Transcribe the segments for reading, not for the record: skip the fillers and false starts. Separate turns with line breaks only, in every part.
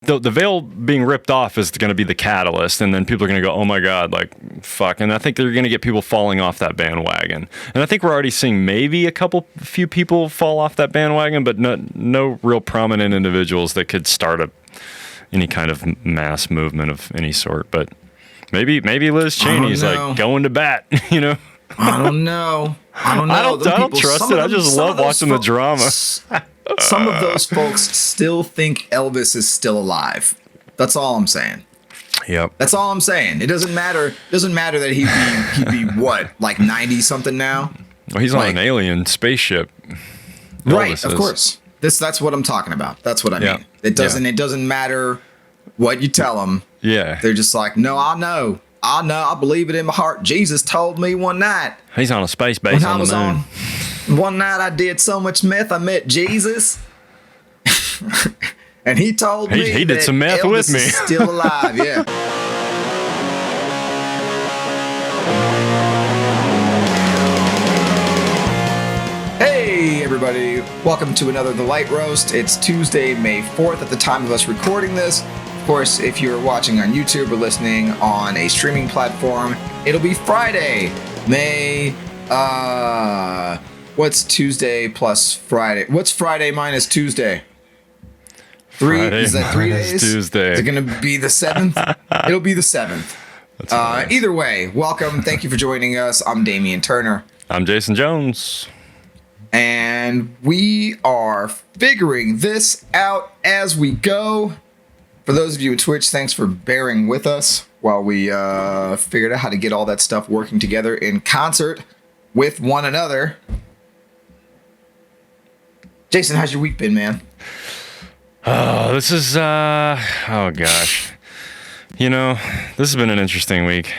the veil being ripped off is going to be the catalyst, and then people are going to go, oh my God, like, fuck. And I think they're going to get people falling off that bandwagon. And I think we're already seeing maybe few people fall off that bandwagon, but no real prominent individuals that could start any kind of mass movement of any sort. But maybe Liz Cheney's like going to bat, you know?
I don't know. I
don't trust it. I just love watching the drama.
Some of those folks still think Elvis is still alive. That's all I'm saying.
Yep.
That's all I'm saying. It doesn't matter. It doesn't matter that he'd be what, like 90 something now?
Well, he's on an alien spaceship.
Right, of course. That's what I'm talking about. That's what I mean. It doesn't matter what you tell them.
Yeah.
They're just like, no, I know. I believe it in my heart. Jesus told me one night.
He's on a space base on the moon.
One night I did so much meth, I met Jesus. And he told me
he did some meth
Elvis
with me.
Is still alive, yeah. Hey, everybody. Welcome to another The Light Roast. It's Tuesday, May 4th at the time of us recording this. Of course, if you're watching on YouTube or listening on a streaming platform, it'll be Friday, May... What's Tuesday plus Friday? What's Friday minus Tuesday? Is that 3 days?
Tuesday.
Is it going to be the 7th? It'll be the 7th. Either way, welcome. Thank you for joining us. I'm Damian Turner.
I'm Jason Jones.
And we are figuring this out as we go. For those of you at Twitch, thanks for bearing with us while we figured out how to get all that stuff working together in concert with one another. Jason, how's your week been, man?
Oh, this is, oh gosh. You know, this has been an interesting week.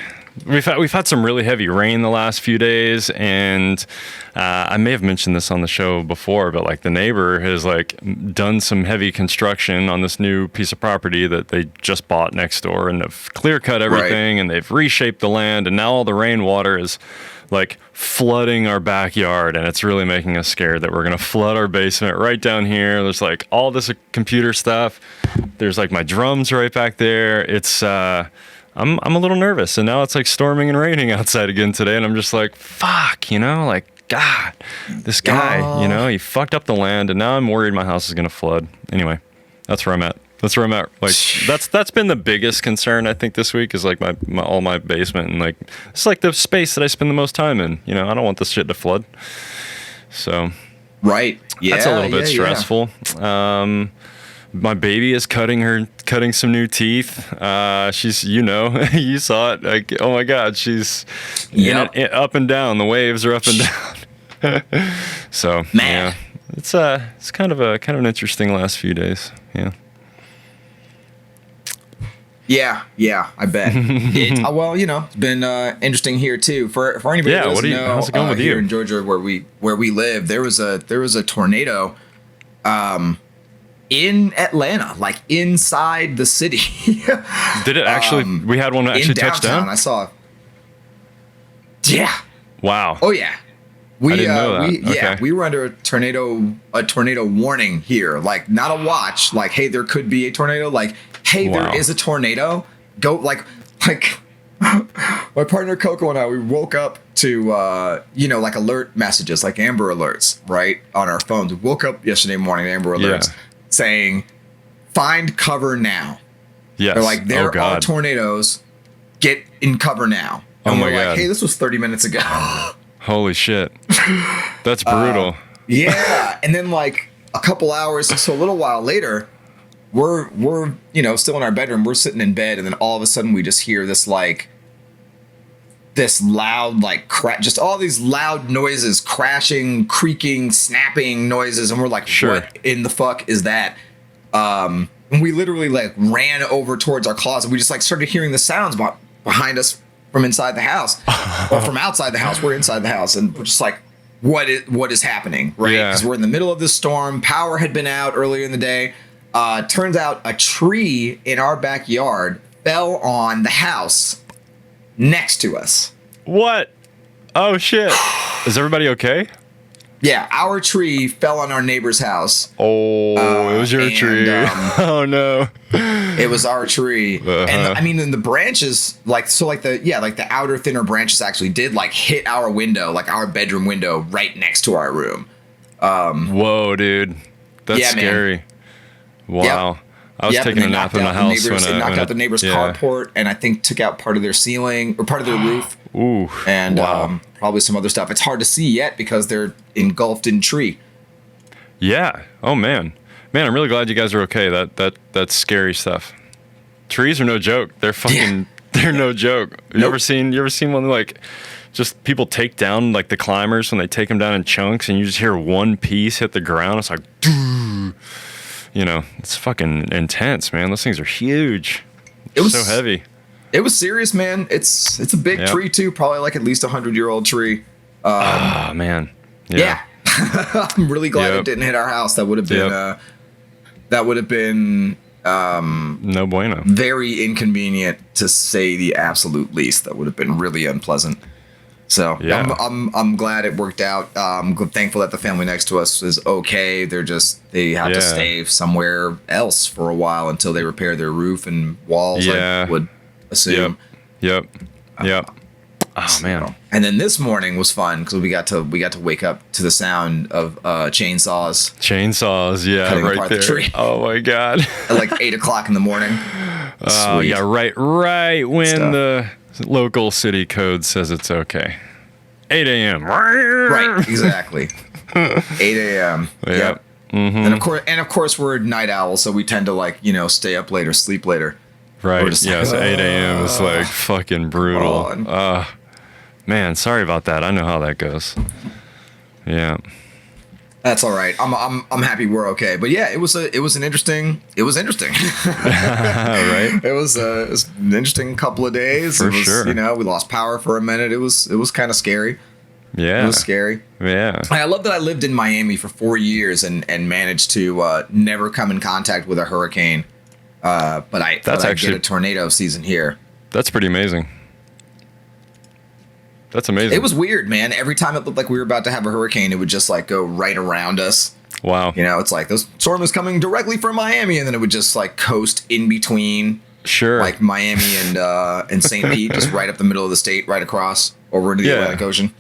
We've had some really heavy rain the last few days, and I may have mentioned this on the show before, but like the neighbor has like done some heavy construction on this new piece of property that they just bought next door, and have clear cut everything, and they've reshaped the land, and now all the rainwater is like flooding our backyard, and it's really making us scared that we're gonna flood our basement right down here. There's like all this computer stuff. There's like my drums right back there. It's I'm a little nervous, and now it's like storming and raining outside again today, and I'm just like, fuck, you know, like God, this guy, you know, he fucked up the land, and now I'm worried my house is gonna flood. Anyway, that's where I'm at. Like that's been the biggest concern I think this week is like my basement, and like it's like the space that I spend the most time in. You know, I don't want this shit to flood. So that's a little bit stressful. Yeah. My baby is cutting some new teeth. She's, you know, you saw it. Like, oh my God, she's up and down. The waves are up and down. So
man,
yeah, it's kind of an interesting last few days. Yeah.
Yeah, I bet. Well, you know, it's been interesting here too. For anybody who doesn't know,
how's it going with
here
you?
in Georgia, where we live, there was a tornado, in Atlanta, like inside the city.
Did it actually? We had one actually touch down.
I saw. Yeah.
Wow.
Oh yeah. I
didn't know that.
We were under a tornado warning here. Like not a watch. Like, hey, there could be a tornado. Like, hey, there is a tornado. Go like my partner Coco and I, we woke up to like alert messages, like Amber Alerts, right, on our phones. We woke up yesterday morning, Amber Alerts, saying, "Find cover now."
Yes.
They're like, there are tornadoes. Get in cover now. And we're like, hey, this was 30 minutes ago.
Holy shit. That's brutal.
Yeah. And then like a couple hours, so a little while later, we're still in our bedroom. We're sitting in bed, and then all of a sudden we just hear this loud just all these loud noises, crashing, creaking, snapping noises, and we're like, what in the fuck is that? And we literally like ran over towards our closet. We just like started hearing the sounds behind us from inside the house, or from outside the house. We're inside the house, and we're just like, what is happening, right? Because we're in the middle of this storm. Power had been out earlier in the day. Turns out a tree in our backyard fell on the house next to us.
What? Oh shit! Is everybody okay?
Yeah, our tree fell on our neighbor's house.
Oh, it was your tree. Oh no.
It was our tree. And I mean, in the branches, the outer thinner branches actually did like hit our window, like our bedroom window right next to our room.
Whoa, dude. That's scary. Man. Wow. Yep. I was taking a nap in the house when it
knocked out the neighbor's carport, and I think took out part of their ceiling or part of their roof.
Ooh.
And probably some other stuff. It's hard to see yet because they're engulfed in tree.
Yeah. Oh man. Man, I'm really glad you guys are okay. That's scary stuff. Trees are no joke. They're fucking they're no joke. You ever seen one like just people take down like the climbers when they take them down in chunks and you just hear one piece hit the ground? It's like you know, it's fucking intense, man. Those things are huge. It was so heavy.
It was serious, man. It's a big tree too, probably like at least 100-year-old tree.
Oh man.
Yeah. I'm really glad it didn't hit our house. That would have been
no bueno.
Very inconvenient to say the absolute least. That would have been really unpleasant. So I'm glad it worked out. I'm thankful that the family next to us is okay. They had to stay somewhere else for a while until they repair their roof and walls. I would assume.
Yep. Oh man.
And then this morning was fun because we got to wake up to the sound of chainsaws.
Cutting right there. The tree. Oh my god.
At like 8:00 in the morning.
Right when the local city code says it's okay. 8 a.m.
Right, exactly. 8 a.m.
Yep.
Mm-hmm. And of course we're night owls, so we tend to stay up later, sleep later.
Right. So 8 a.m. is like fucking brutal. Man, sorry about that. I know how that goes. Yeah.
That's all right. I'm happy we're okay. But yeah, it was interesting. Right. It was an interesting couple of days.
For sure.
We lost power for a minute. It was kind of scary.
Yeah.
It was scary.
Yeah.
I love that I lived in Miami for 4 years and managed to never come in contact with a hurricane. But I get a tornado season here.
That's pretty amazing. That's amazing.
It was weird, man. Every time it looked like we were about to have a hurricane, it would just go right around us.
Wow.
It's like this storm is coming directly from Miami, and then it would just coast in between.
Sure.
Like Miami and St. Pete, just right up the middle of the state, right across over into the Atlantic Ocean.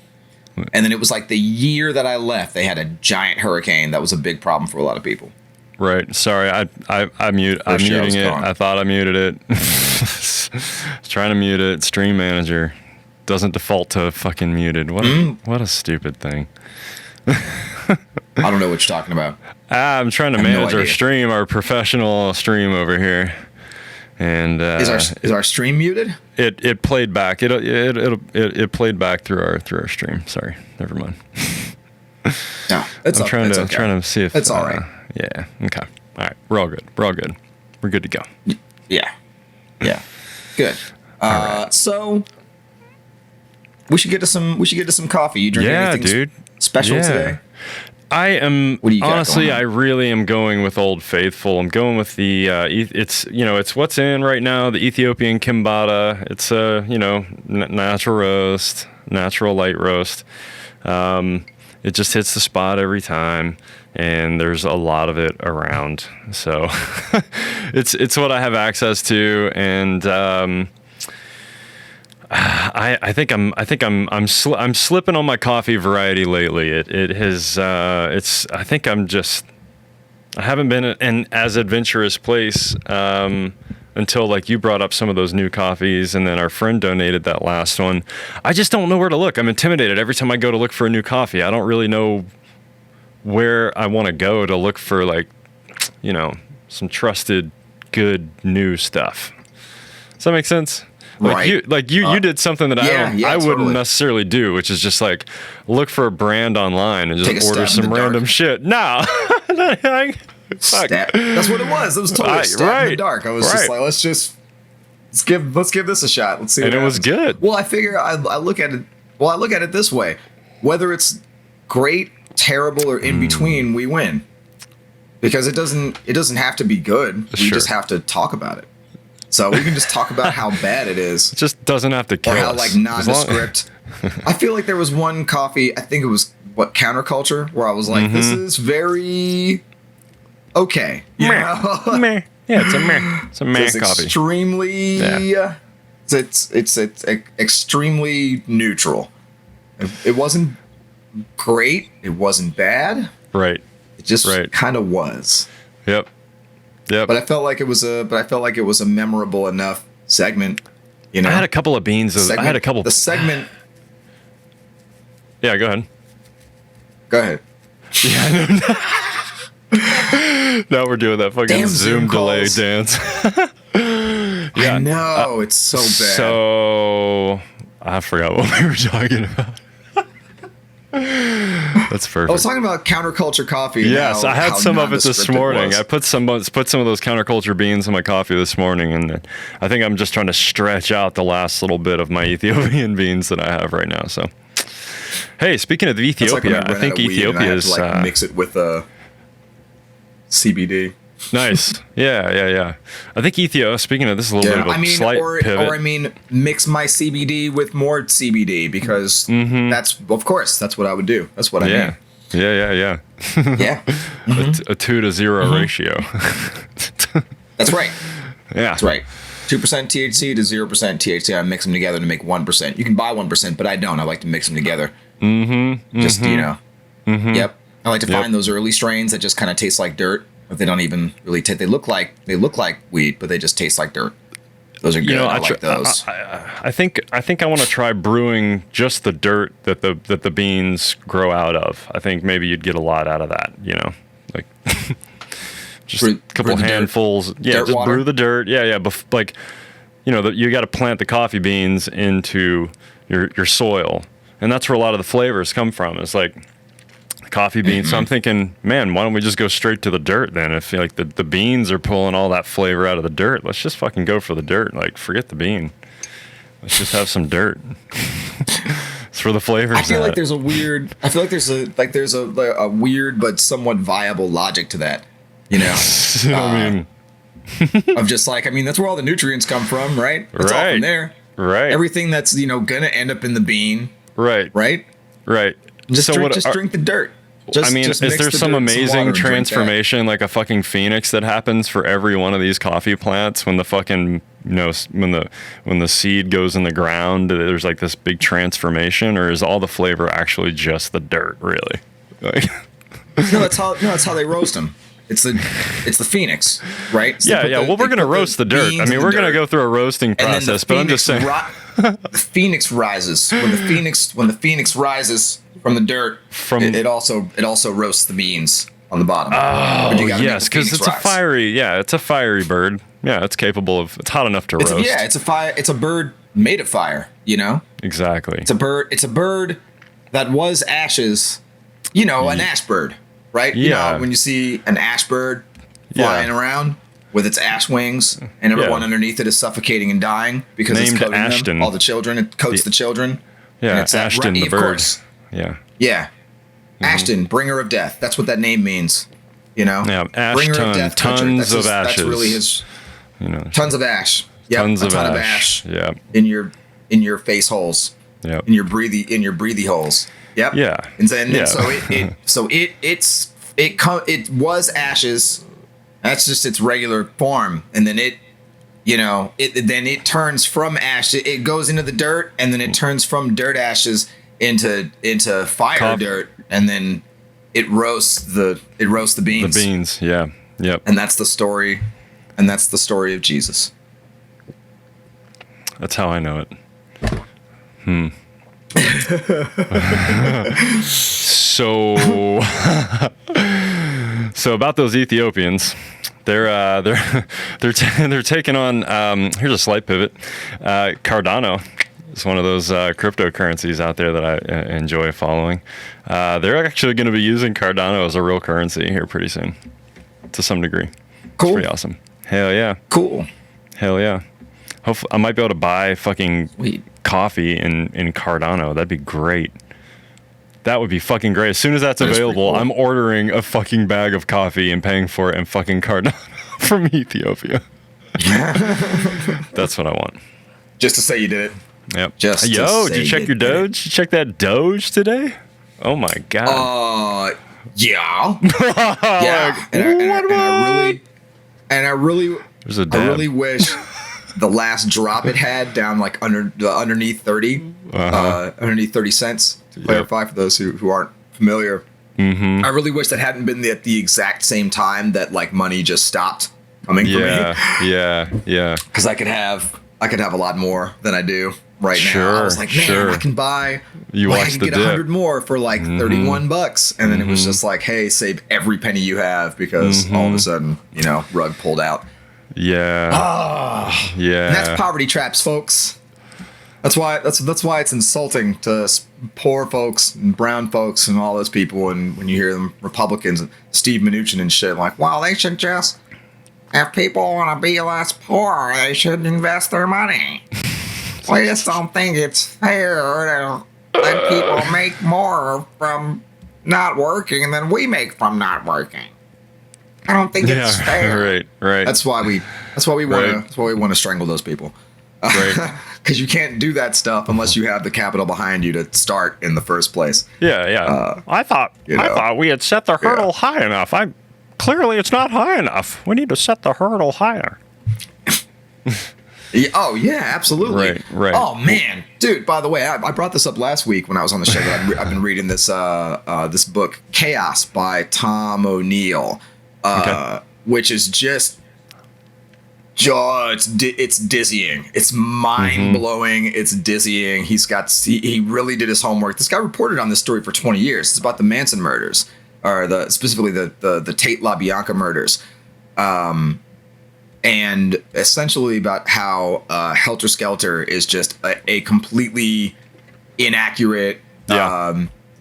And then it was like the year that I left, they had a giant hurricane that was a big problem for a lot of people.
Right. Sorry, I'm muting it. I thought I muted it. I was trying to mute it. Stream Manager doesn't default to fucking muted. What a stupid thing.
I don't know what you're talking about.
I'm trying to manage our stream, our professional stream over here. And
is our stream muted?
It played back. It played back through our stream. Sorry, never mind.
No,
I'm trying to see if
it's all right.
Yeah. Okay. All right. We're all good. We're good to go.
Yeah. Good. Right. So we should get to some coffee. You drink anything special today?
I am honestly. I really am going with Old Faithful. I'm going with the. It's what's in right now. The Ethiopian Kimbata. It's a natural roast, natural light roast. It just hits the spot every time, and there's a lot of it around. So it's what I have access to, and I think I'm slipping on my coffee variety lately. It has I think I haven't been in an as adventurous place until you brought up some of those new coffees, and then our friend donated that last one. I just don't know where to look. I'm intimidated every time I go to look for a new coffee. I don't really know where I want to go to look for some trusted, good new stuff. Does that make sense?
Right.
You did something that I wouldn't
totally
necessarily do, which is just look for a brand online and just order some random shit. No.
That's what it was. It was totally a stab in the dark. I was just like, let's give this a shot. Let's see.
And it was good.
Well, I figure I look at it this way: whether it's great, terrible, or in between, we win. Because it doesn't have to be good. We just have to talk about it. So we can just talk about how bad it is.
It just doesn't have to kill us.
Or how nondescript. I feel like there was one coffee, I think it was counterculture, where I was like, this is very okay.
Meh. Meh. Yeah, it's a meh. It's a meh coffee.
Extremely. Yeah. It's extremely neutral. It wasn't great. It wasn't bad.
Right.
It just kind of was.
Yep.
But I felt like it was a memorable enough segment. You know,
I had a couple of beans. I had a couple.
The segment.
Yeah, go ahead.
Go ahead.
Yeah. Now we're doing that fucking
Damn
Zoom delay
calls.
dance.
Yeah. I know, it's so bad.
So I forgot what we were talking about. That's perfect.
I was talking about counterculture coffee.
Yes, I had some of it this morning. I put some of those counterculture beans in my coffee this morning, and I think I'm just trying to stretch out the last little bit of my Ethiopian beans that I have right now. So, hey, speaking of Ethiopia, I think Ethiopia is
mix it with CBD.
Nice. Yeah. I think speaking of this, is a little bit of a slight pivot.
Or mix my CBD with more CBD, because that's what I would do. That's what I mean.
Yeah.
Yeah.
A 2 to 0 ratio.
That's right.
Yeah.
That's right. 2% THC to 0% THC. I mix them together to make 1%. You can buy 1%, but I don't. I like to mix them together. Just, you know. Yep. I like to find those early strains that just kind of taste like dirt. They don't even really taste. They look like weed, but they just taste like dirt. Those are good. I like those.
I think I want to try brewing just the dirt that the beans grow out of. I think maybe you'd get a lot out of that. You know, like just a couple handfuls. Yeah, just brew the dirt. Yeah. Like, you know, you got to plant the coffee beans into your soil, and that's where a lot of the flavors come from. It's like coffee beans. So I'm thinking, man, why don't we just go straight to the dirt then? If like the beans are pulling all that flavor out of the dirt, let's just fucking go for the dirt. Like, forget the bean. Let's just have some dirt. It's for the flavors.
I feel like there's a weird but somewhat viable logic to that. You know,
I mean,
of just like, that's where all the nutrients come from, right? It's all from there.
Right.
Everything that's, gonna end up in the bean.
Right.
Just drink the dirt.
Is there some amazing transformation, like a fucking phoenix, that happens for every one of these coffee plants when the fucking, when the seed goes in the ground? There's like this big transformation, or is all the flavor actually just the dirt? Really? Like,
no, that's how they roast them. It's the phoenix, right? So
Well, we're gonna roast the dirt. We're gonna go through a roasting process, but I'm just saying.
The phoenix rises when the phoenix rises from the dirt. It also roasts the beans on the bottom.
Oh, yes, because it's a fiery bird. Yeah, it's capable of. It's hot enough to roast.
It's a bird made of fire. You know.
Exactly.
It's a bird that was ashes. An ash bird, right?
Yeah.
When you see an ash bird flying around with its ash wings, and everyone underneath it is suffocating and dying because it's coating
Ashton.
them. All the children. It coats the children.
Yeah, it's Ashton the bird. Of course.
Yeah. Ashton, bringer of death. That's what that name means.
Yeah, ash
bringer
ton,
of death.
tons of ashes.
That's really his. Tons of ash. Yep,
tons
a ton of ash.
Yeah.
In your face holes.
Yep.
In your breathy holes. Yep.
Yeah.
And then so it was ashes. That's just its regular form, and then it turns from ash. It goes into the dirt, and then it turns from dirt ashes into fire dirt, and then it roasts the beans.
The beans, yeah, yep.
And that's the story. And that's the story of Jesus.
That's how I know it. So about those Ethiopians, they're taking on. Here's a slight pivot. Cardano is one of those cryptocurrencies out there that I enjoy following. They're actually going to be using Cardano as a real currency here pretty soon, to some degree.
Cool.
It's pretty awesome. Hell yeah.
Cool.
Hell yeah. Hopefully, I might be able to buy fucking coffee in Cardano. That'd be great. That would be fucking great. As soon as that's available, cool. I'm ordering a fucking bag of coffee and paying for it in fucking Cardano from Ethiopia. That's what I want.
Just to say you did it.
Yep. Did you check your Doge? Did you check that Doge today? Oh my god.
Yeah. Yeah. And I really wish the last drop it had down like underneath 30, underneath 30 cents. To clarify for those who aren't familiar. I really wish that hadn't been at the exact same time that like money just stopped coming for me.
Yeah.
Because I could have a lot more than I do right now. I was like, man, I can buy. I can get 100 more for like $31, and then it was just like, hey, save every penny you have because all of a sudden, rug pulled out.
Yeah. Yeah.
And that's poverty traps, folks. That's why it's insulting to poor folks and brown folks and all those people. And when you hear them, Republicans, Steve Mnuchin and shit, like, well, they should just, if people want to be less poor, they should invest their money. We just don't think it's fair to let people make more from not working than we make from not working. I don't think it's fair.
Right.
That's why we want to strangle those people.
Right.
Because you can't do that stuff unless you have the capital behind you to start in the first place.
Yeah. I thought we had set the hurdle high enough. Clearly it's not high enough. We need to set the hurdle higher.
Oh yeah, absolutely.
Right.
Oh man, dude. By the way, I brought this up last week when I was on the show. I've been reading this this book, Chaos by Tom O'Neill, which is just it's dizzying. It's mind blowing. It's dizzying. He really did his homework. This guy reported on this story for 20 years. It's about the Manson murders, or specifically the Tate LaBianca murders. And essentially about how Helter Skelter is just a completely inaccurate,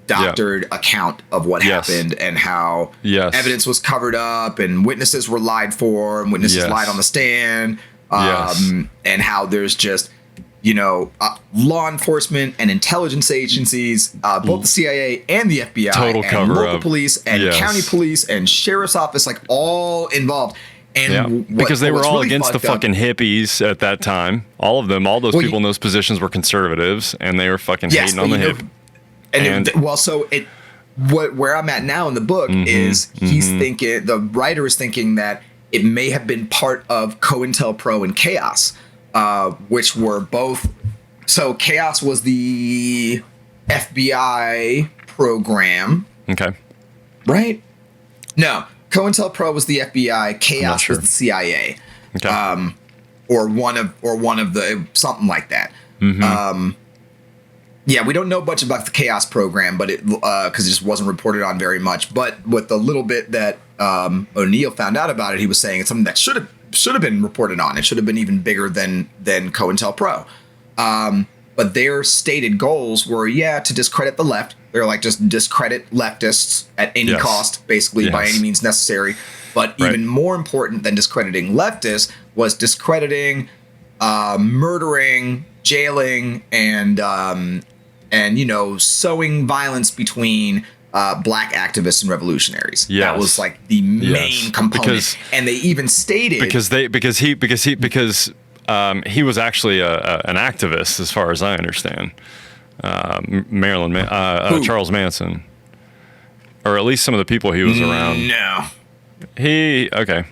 doctored account of what happened, and how evidence was covered up and witnesses were lied for and witnesses lied on the stand, and how there's just, law enforcement and intelligence agencies, both the CIA and the FBI,
total
and local
cover-up.
Police and county police and sheriff's office, like all involved. And
because they were all really against the fucking hippies at that time. All of them, all those people in those positions were conservatives, and they were fucking hating on the hip.
Where I'm at now in the book is he's thinking, the writer is thinking that it may have been part of COINTELPRO and Chaos, which were both. So Chaos was the FBI program. Okay. Right? No. COINTELPRO was the FBI. Chaos was the CIA. Okay. Or one of the, something like that. Yeah, we don't know much about the Chaos program, but because it just wasn't reported on very much. But with the little bit that O'Neill found out about it, he was saying it's something that should have been reported on. It should have been even bigger than COINTELPRO. But their stated goals were, to discredit the left. They're like, just discredit leftists at any cost, basically, by any means necessary. But even more important than discrediting leftists was discrediting, murdering, jailing, and sowing violence between black activists and revolutionaries. That was like the main component. And they even stated
because he was actually an activist, as far as I understand. Charles Manson, or at least some of the people he was around.
No,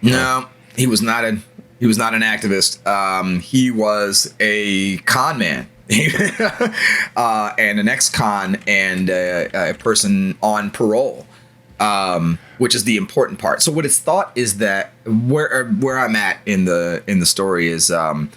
No,
he was not an activist. He was a con man. And an ex-con and a person on parole, which is the important part. So what it's thought is that where I'm at in the story is the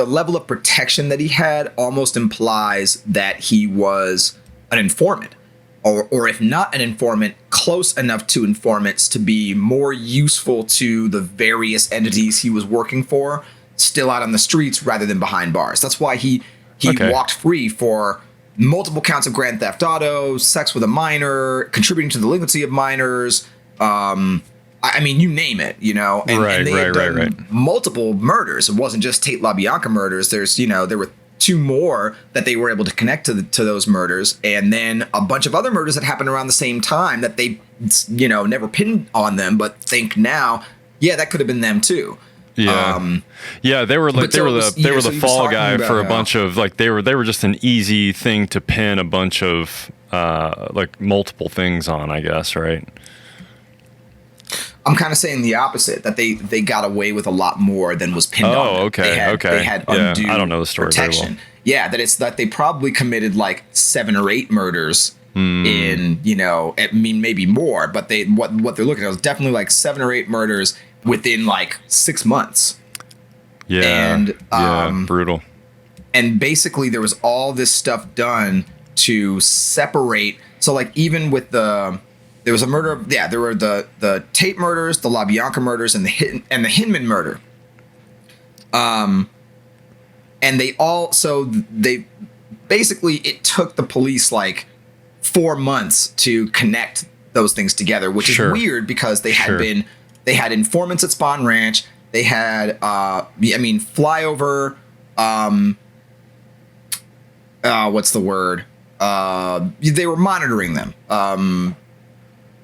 level of protection that he had almost implies that he was an informant, or if not an informant, close enough to informants to be more useful to the various entities he was working for, still out on the streets rather than behind bars. That's why he walked free for multiple counts of grand theft auto, sex with a minor, contributing to the delinquency of minors. I mean, you name it, and they had done multiple murders. It wasn't just Tate LaBianca murders. There were 2 more that they were able to connect to those murders, and then a bunch of other murders that happened around the same time that they, never pinned on them, but think now, that could have been them too.
Yeah, they were like they were the fall guy for a bunch of, like, they were just an easy thing to pin a bunch of like multiple things on, I guess, right?
I'm kind of saying the opposite, that they got away with a lot more than was pinned on them.
Okay.
They had undue
I don't know the story
protection.
very well.
Yeah, that they probably committed like 7 or 8 murders in, I mean, maybe more, but what they're looking at is definitely like 7 or 8 murders within like 6 months.
Yeah.
And
brutal.
And basically there was all this stuff done to separate. So like even with there was a murder. Yeah, there were the Tate murders, the LaBianca murders, and the Hinman murder. And they basically, it took the police like 4 months to connect those things together, which is weird because they had informants at Spawn Ranch. They had flyover. What's the word? They were monitoring them.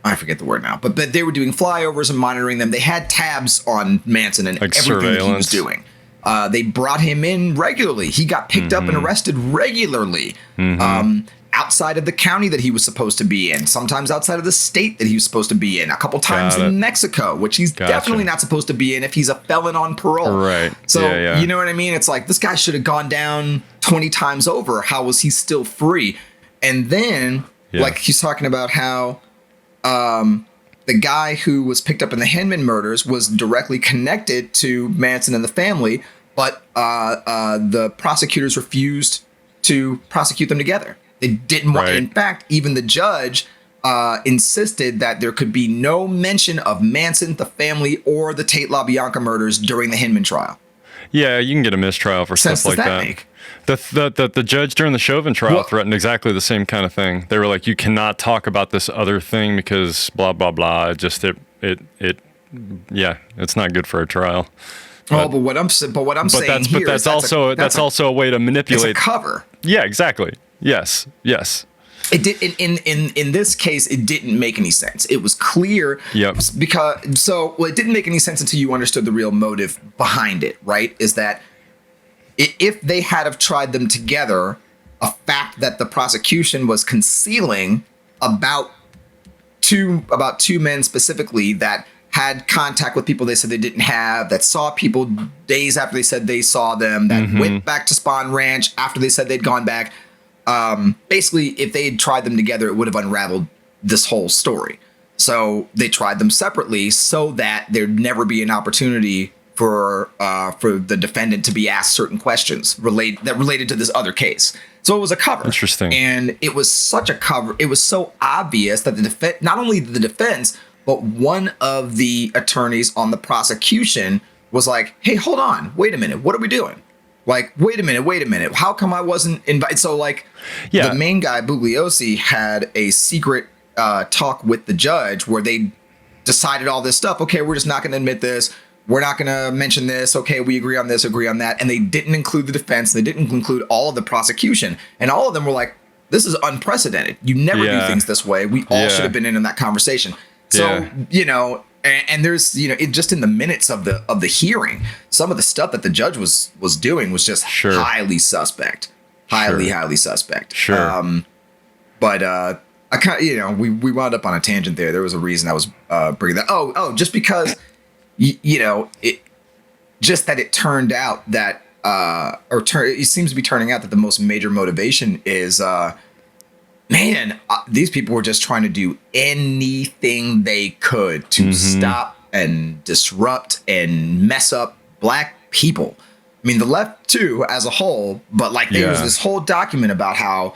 I forget the word now, but they were doing flyovers and monitoring them. They had tabs on Manson and like everything that he was doing. They brought him in regularly. He got picked up and arrested regularly outside of the county that he was supposed to be in, sometimes outside of the state that he was supposed to be in, a couple times in Mexico, which he's definitely not supposed to be in if he's a felon on parole.
Right.
So, you know what I mean? It's like, this guy should have gone down 20 times over. How was he still free? And then, like, he's talking about how the guy who was picked up in the Hinman murders was directly connected to Manson and the family, but the prosecutors refused to prosecute them together. They didn't want. In fact, even the judge insisted that there could be no mention of Manson, the family, or the Tate LaBianca murders during the Hinman trial.
Yeah, you can get a mistrial for stuff like that.
Make?
The judge during the Chauvin trial threatened exactly the same kind of thing. They were like, you cannot talk about this other thing because blah blah blah. It's not good for a trial.
But what I'm saying here
that's also a way to manipulate.
It's a cover.
Yeah, exactly. Yes.
It did in this case. It didn't make any sense. It was clear.
Yep.
It didn't make any sense until you understood the real motive behind it. Right? Is that if they had have tried them together, a fact that the prosecution was concealing about two men specifically that had contact with people they said they didn't have, that saw people days after they said they saw them, that went back to Spawn Ranch after they said they'd gone back. Basically, if they had tried them together, it would have unraveled this whole story. So they tried them separately so that there'd never be an opportunity for the defendant to be asked certain questions related to this other case. So it was a cover.
Interesting.
And it was such a cover. It was so obvious that not only the defense, but one of the attorneys on the prosecution was like, hey, hold on. Wait a minute. What are we doing? Like, wait a minute. How come I wasn't invited? So, like, the main guy, Bugliosi, had a secret talk with the judge where they decided all this stuff. Okay, we're just not going to admit this. We're not going to mention this. Okay, we agree on this, agree on that. And they didn't include the defense. They didn't include all of the prosecution. And all of them were like, this is unprecedented. You never do things this way. We all should have been in that conversation. So, and there's, it just in the minutes of the hearing, some of the stuff that the judge was doing was just highly suspect, highly suspect. But I kind of, we wound up on a tangent there. There was a reason I was bringing that. Just because, it just that it turned out that, it seems to be turning out that the most major motivation is, these people were just trying to do anything they could to stop and disrupt and mess up black people. I mean, the left too, as a whole, but like there was this whole document about how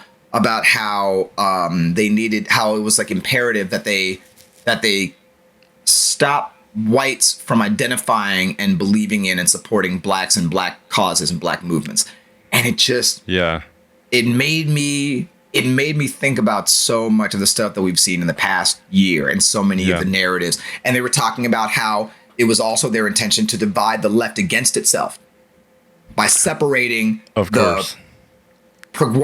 they needed, how it was like imperative that they stop whites from identifying and believing in and supporting blacks and black causes and black movements. And it just, it made me think about so much of the stuff that we've seen in the past year and so many of the narratives. And they were talking about how it was also their intention to divide the left against itself by separating what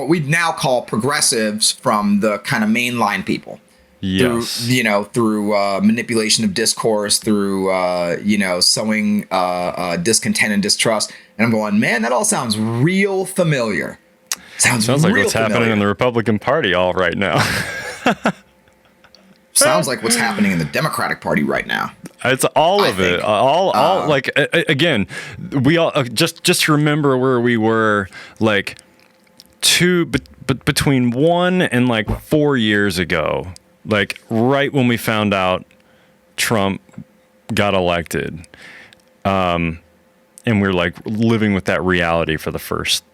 we now call progressives from the kind of mainline people.
Yes.
Through manipulation of discourse, through, sowing discontent and distrust. And I'm going, man, that all sounds real familiar. Sounds
like
real
what's happening
familiar.
in the Republican Party all right now.
Sounds like what's happening in the Democratic Party right now.
It's all of it. All like again, we all just remember where we were like between 1 and like 4 years ago, like right when we found out Trump got elected. And we're like living with that reality for the first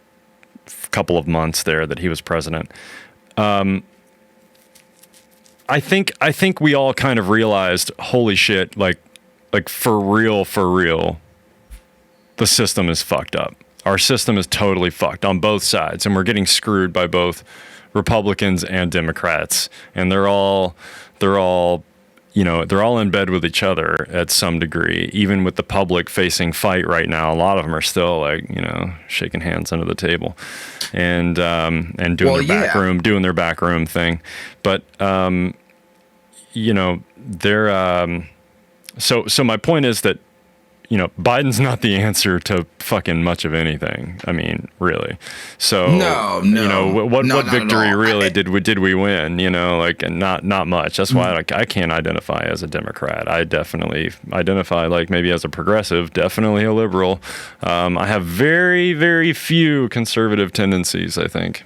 couple of months there that he was president. I think we all kind of realized, holy shit, like for real, the system is fucked up. Our system is totally fucked on both sides, and we're getting screwed by both Republicans and Democrats, and they're all in bed with each other at some degree. Even with the public facing fight right now, a lot of them are still like, shaking hands under the table and doing their backroom thing. But, they're, so my point is that, Biden's not the answer to fucking much of anything. I mean, really. So what victory really did we win? And not much. That's why I can't identify as a Democrat. I definitely identify like maybe as a progressive, definitely a liberal. I have very, very few conservative tendencies, I think.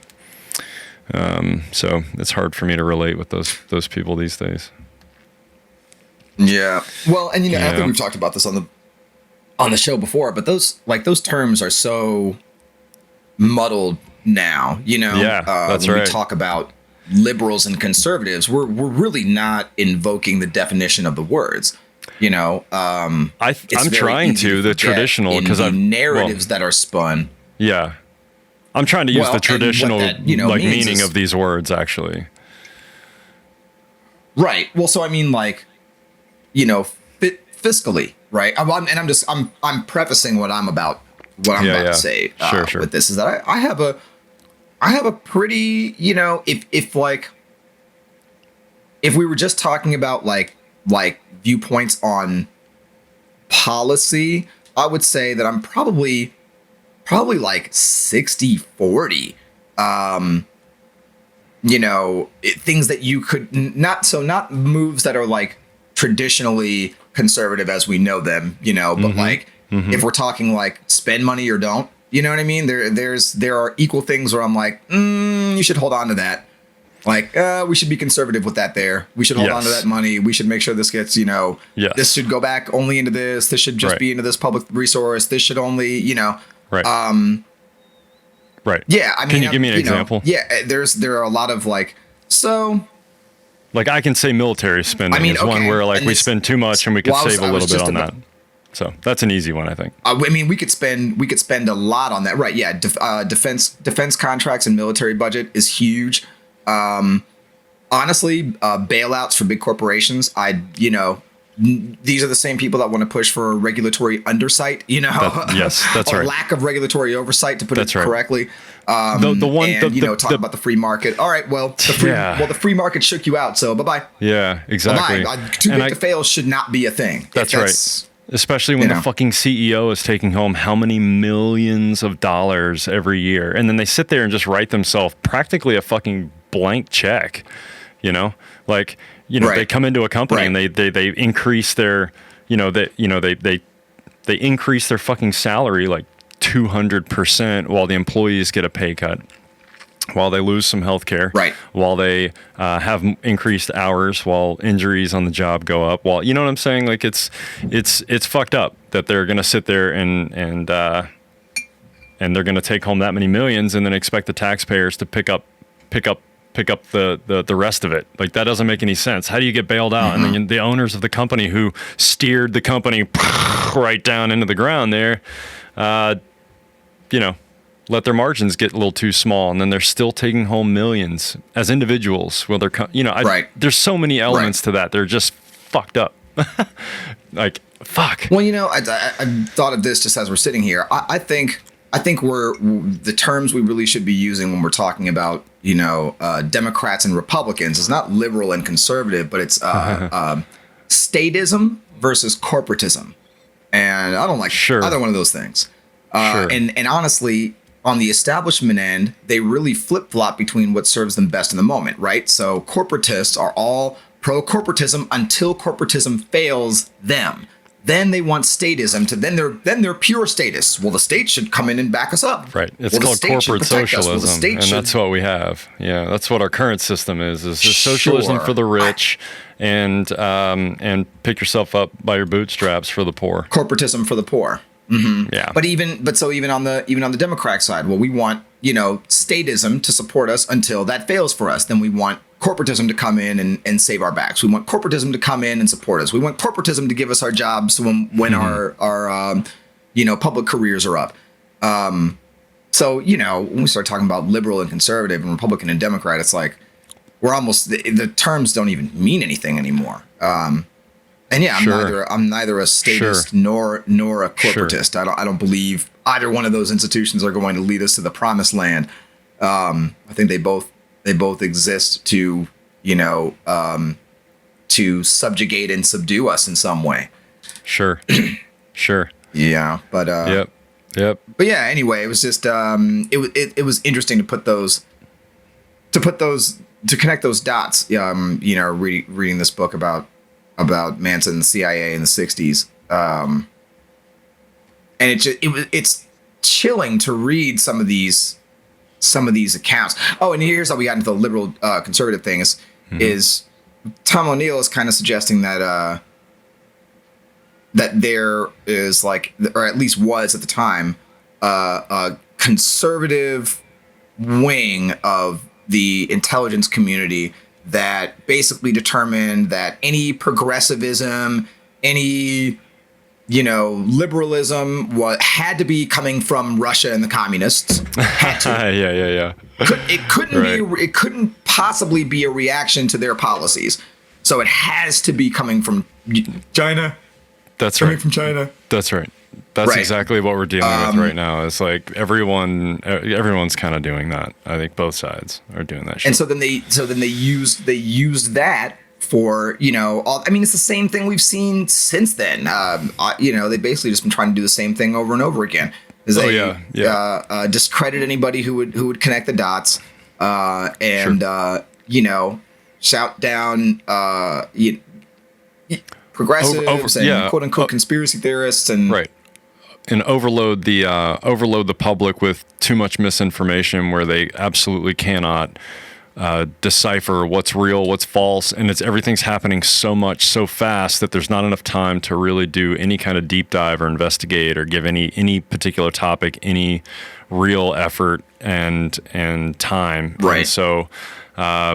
So it's hard for me to relate with those people these days.
Yeah. Well, and I think we've talked about this on the show before, but those terms are so muddled now,
that's
when
right.
we talk about liberals and conservatives, we're really not invoking the definition of the words,
I'm trying to the traditional because
the narratives that are spun.
Yeah. I'm trying to use the traditional meaning
is,
of these words actually.
Right. Well, so I mean fiscally, right? I'm prefacing what I'm about to say
sure.
with this is that I have a pretty, if we were just talking about like viewpoints on policy, I would say that I'm probably like 60-40. Things that you could not moves that are like traditionally conservative as we know them, but if we're talking like spend money or don't, you know what I mean? There are equal things where I'm like, you should hold on to that. Like, we should be conservative with that there. We should hold on to that money. We should make sure this gets, this should go back only into this. This should just be into this public resource. This should only,
Right. Right.
Yeah. I mean,
can you give me an example?
There are a lot of like
I can say military spending is one where like we spend too much and we could save a little bit on that. So that's an easy one, I think.
We could spend a lot on that. Right. Yeah. Defense contracts and military budget is huge. Honestly, bailouts for big corporations. These are the same people that want to push for regulatory undersight,
yes, that's
or
right.
lack of regulatory oversight, to put it correctly.
Talk
about the free market. All right, well, the free market shook you out, so bye-bye.
Yeah, exactly.
Too big to fail should not be a thing.
That's right. Especially when the fucking CEO is taking home how many millions of dollars every year, and then they sit there and just write themselves practically a fucking blank check, They come into a company and they increase their, they increase their fucking salary like 200% while the employees get a pay cut, while they lose some health care, while they have increased hours, while injuries on the job go up, while, you know what I'm saying? Like it's fucked up that they're going to sit there and they're going to take home that many millions and then expect the taxpayers to pick up the rest of it. Like that doesn't make any sense. How do you get bailed out? And then the owners of the company who steered the company right down into the ground there, let their margins get a little too small, and then they're still taking home millions as individuals. Well, there's so many elements to that. They're just fucked up. Like, fuck.
Well, I thought of this just as we're sitting here. I think we're the terms we really should be using when we're talking about, Democrats and Republicans is not liberal and conservative, but it's statism versus corporatism. And I don't like either one of those things. And honestly, on the establishment end, they really flip-flop between what serves them best in the moment, right? So corporatists are all pro-corporatism until corporatism fails them. Then they want statism to then they're pure statists. Well, the state should come in and back us up.
Right. It's called corporate socialism, and
should...
that's what we have. Yeah, that's what our current system is socialism for the rich, and pick yourself up by your bootstraps for the poor.
Corporatism for the poor. Mm-hmm.
Yeah.
But even on the Democratic side, well, we want, statism to support us until that fails for us. Then we want corporatism to come in and save our backs. We want corporatism to come in and support us. We want corporatism to give us our jobs when our public careers are up. So, when we start talking about liberal and conservative and Republican and Democrat, it's like we're almost the terms don't even mean anything anymore. And yeah, I'm neither a statist nor a corporatist. I don't believe either one of those institutions are going to lead us to the promised land. I think they both exist to to subjugate and subdue us in some way.
Sure.
Yeah, but
Yep.
But yeah, anyway, it was just it was interesting to connect those dots. Reading this book about Manson and the CIA in the 60s. And it's chilling to read some of these accounts. Oh, and here's how we got into the liberal conservative thing is Tom O'Neill is kind of suggesting that that there is or at least was at the time, a conservative wing of the intelligence community that basically determined that any progressivism, any liberalism had to be coming from Russia and the communists. Had to.
Yeah.
It couldn't be. It couldn't possibly be a reaction to their policies. So it has to be coming from China.
That's right.
Coming from China.
That's right. That's exactly what we're dealing with right now. It's like everyone's kind of doing that. I think both sides are doing that shit.
And so then they used that for, it's the same thing we've seen since then. They basically just been trying to do the same thing over and over again. Discredit anybody who would connect the dots, shout down progressives and quote unquote conspiracy theorists and
right. And overload the public with too much misinformation where they absolutely cannot decipher what's real, what's false, and everything's happening so fast that there's not enough time to really do any kind of deep dive or investigate or give any particular topic any real effort and time.
Right.
And so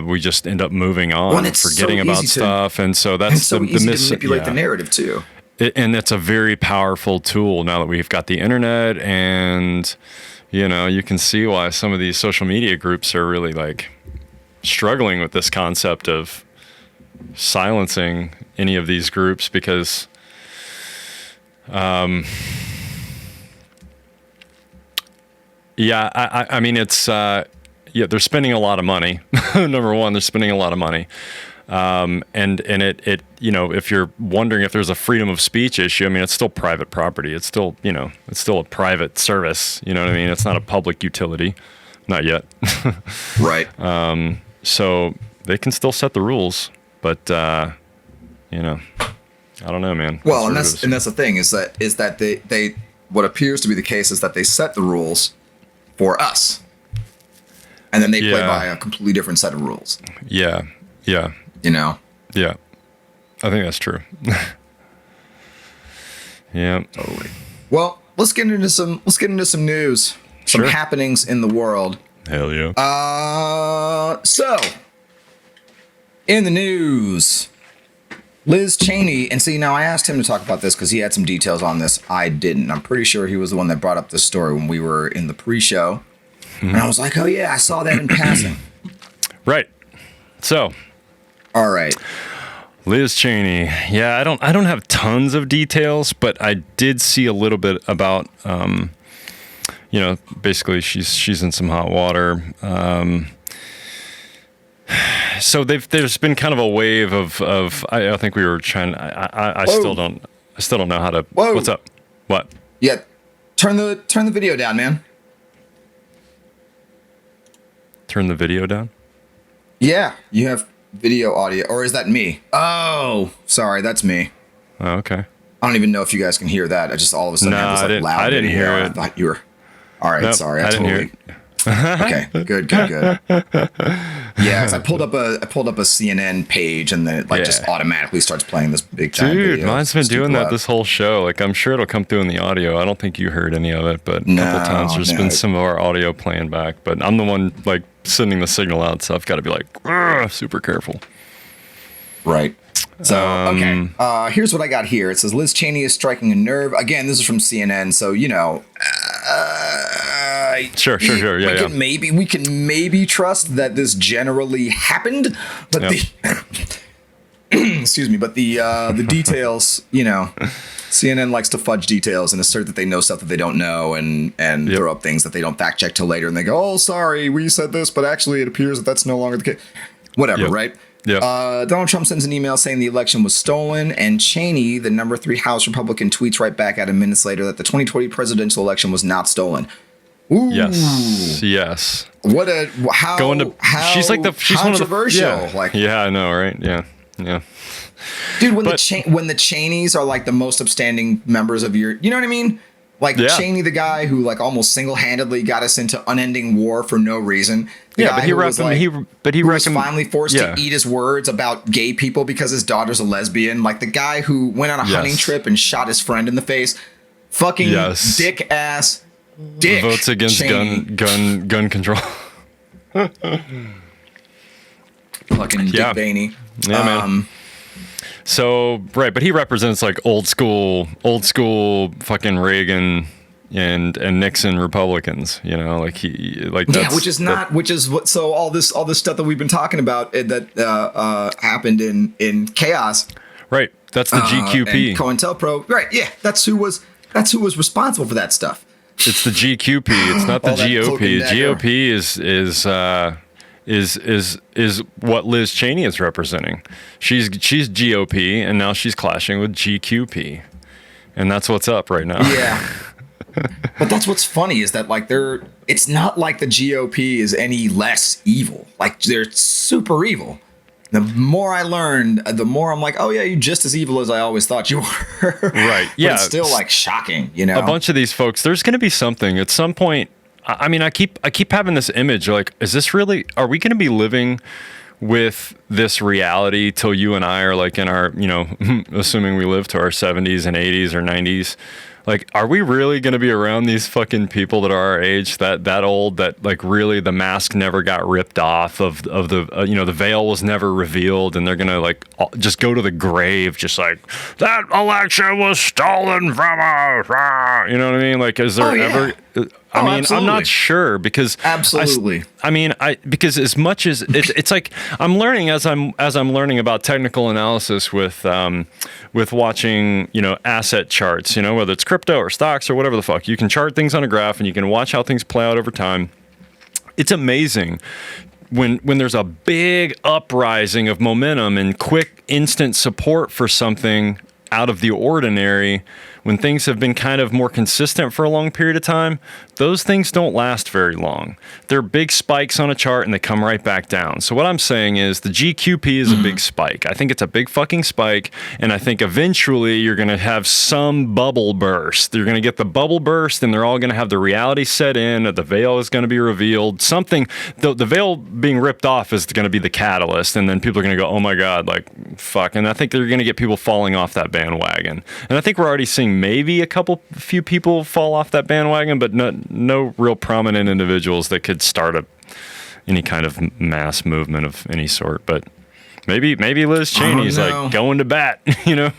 we just end up moving on and forgetting about stuff, and so that's
to manipulate the narrative too.
And it's a very powerful tool now that we've got the internet, and you can see why some of these social media groups are really struggling with this concept of silencing any of these groups because I mean it's they're spending a lot of money. Number one, they're spending a lot of money. And it if you're wondering if there's a freedom of speech issue, I mean, it's still private property. It's still, it's still a private service. You know what I mean? It's not a public utility. Not yet.
Right.
So they can still set the rules, but, I don't know, man.
Well, and that's the thing is that they what appears to be the case is that they set the rules for us. And then they play by a completely different set of rules.
Yeah.
Yeah.
Yeah. I think that's true. Yeah.
Totally. Well, let's get into some news. Some happenings in the world.
Hell yeah.
So in the news, Liz Cheney, and see, now I asked him to talk about this because he had some details on this. I didn't. I'm pretty sure he was the one that brought up this story when we were in the pre-show. And I was like, oh yeah, I saw that in passing.
Right. So.
All right.
Liz Cheney. Yeah, I don't have tons of details, but I did see a little bit about, basically she's in some hot water. So there's been kind of a wave of I think we were trying. I still don't know how to.
Whoa.
What's up? What?
Yeah, turn the video down, man.
turn the video down?
Yeah, you have video, audio, or is that me? Oh, sorry, that's me.
Oh, okay.
I don't even know if you guys can hear that. I just all of a sudden have this loud.
I didn't hear it.
I thought you were. All right,
Nope,
sorry.
I didn't hear it.
Okay, good. Yeah, 'cause I pulled up a CNN page, and then it just automatically starts playing this big giant
Dude,
video.
mine's been doing that this whole show. Like, I'm sure it'll come through in the audio. I don't think you heard any of it, but a couple times there's been some of our audio playing back. But I'm the one like sending the signal out, so I've got to be like super careful.
Right. So, okay. Here's what I got here. It says Liz Cheney is striking a nerve. Again, this is from CNN, so
Sure. Yeah,
we can maybe trust that this generally happened, but excuse me, but the details, CNN likes to fudge details and assert that they know stuff that they don't know, and throw up things that they don't fact check till later, and they go, "Oh, sorry, we said this, but actually it appears that that's no longer the case." Whatever, right?
Yeah.
Donald Trump sends an email saying the election was stolen, and Cheney, the number 3 House Republican, tweets right back at him minutes later that the 2020 presidential election was not stolen. Ooh.
Yes.
What a how
she's
controversial.
One of the, yeah, I know, right? Yeah.
Dude, when the Cheneys are like the most upstanding members of your, you know what I mean? Like Cheney, the guy who like almost single-handedly got us into unending war for no reason.
But he was
finally forced to eat his words about gay people because his daughter's a lesbian. Like the guy who went on a hunting trip and shot his friend in the face. Fucking dick
votes against gun control.
Fucking Dick Cheney.
Yeah, man. So, right, but he represents like old school fucking Reagan and Nixon Republicans, like
so all this stuff that we've been talking about that happened in chaos.
Right. That's the GQP.
And COINTELPRO. Right, yeah, that's who was responsible for that stuff.
It's the GQP. It's not the GOP. GOP is what Liz Cheney is representing. She's GOP, and now she's clashing with GQP, and that's what's up right now.
Yeah, but that's what's funny is that like it's not like the GOP is any less evil. Like they're super evil. The more I learned, the more I'm like, oh yeah, you're just as evil as I always thought you were.
Right. Yeah.
But it's still like shocking,
A bunch of these folks, there's going to be something at some point. I mean, I keep having this image like, is this really, are we going to be living with this reality till you and I are like in our, assuming we live to our 70s and 80s or 90s? Like, are we really going to be around these fucking people that are our age, that old, that like really the mask never got ripped off of the, the veil was never revealed, and they're going to like just go to the grave just like, that election was stolen from us. You know what I mean? Like, is there ever... I mean, absolutely. I'm not sure because
absolutely.
Because as much as it's like I'm learning as I'm learning about technical analysis with watching asset charts, whether it's crypto or stocks or whatever the fuck. You can chart things on a graph and you can watch how things play out over time. It's amazing when there's a big uprising of momentum and quick instant support for something out of the ordinary. When things have been kind of more consistent for a long period of time, those things don't last very long. They're big spikes on a chart and they come right back down. So what I'm saying is the GQP is a big spike. I think it's a big fucking spike, and I think eventually you're going to have some bubble burst. You're going to get the bubble burst, and they're all going to have the reality set in, the veil is going to be revealed. Something, the veil being ripped off is going to be the catalyst, and then people are going to go, oh my God, like, fuck. And I think they're going to get people falling off that bandwagon. And I think we're already seeing maybe few people fall off that bandwagon, but no real prominent individuals that could start any kind of mass movement of any sort. But maybe Liz Cheney's like going to bat,
I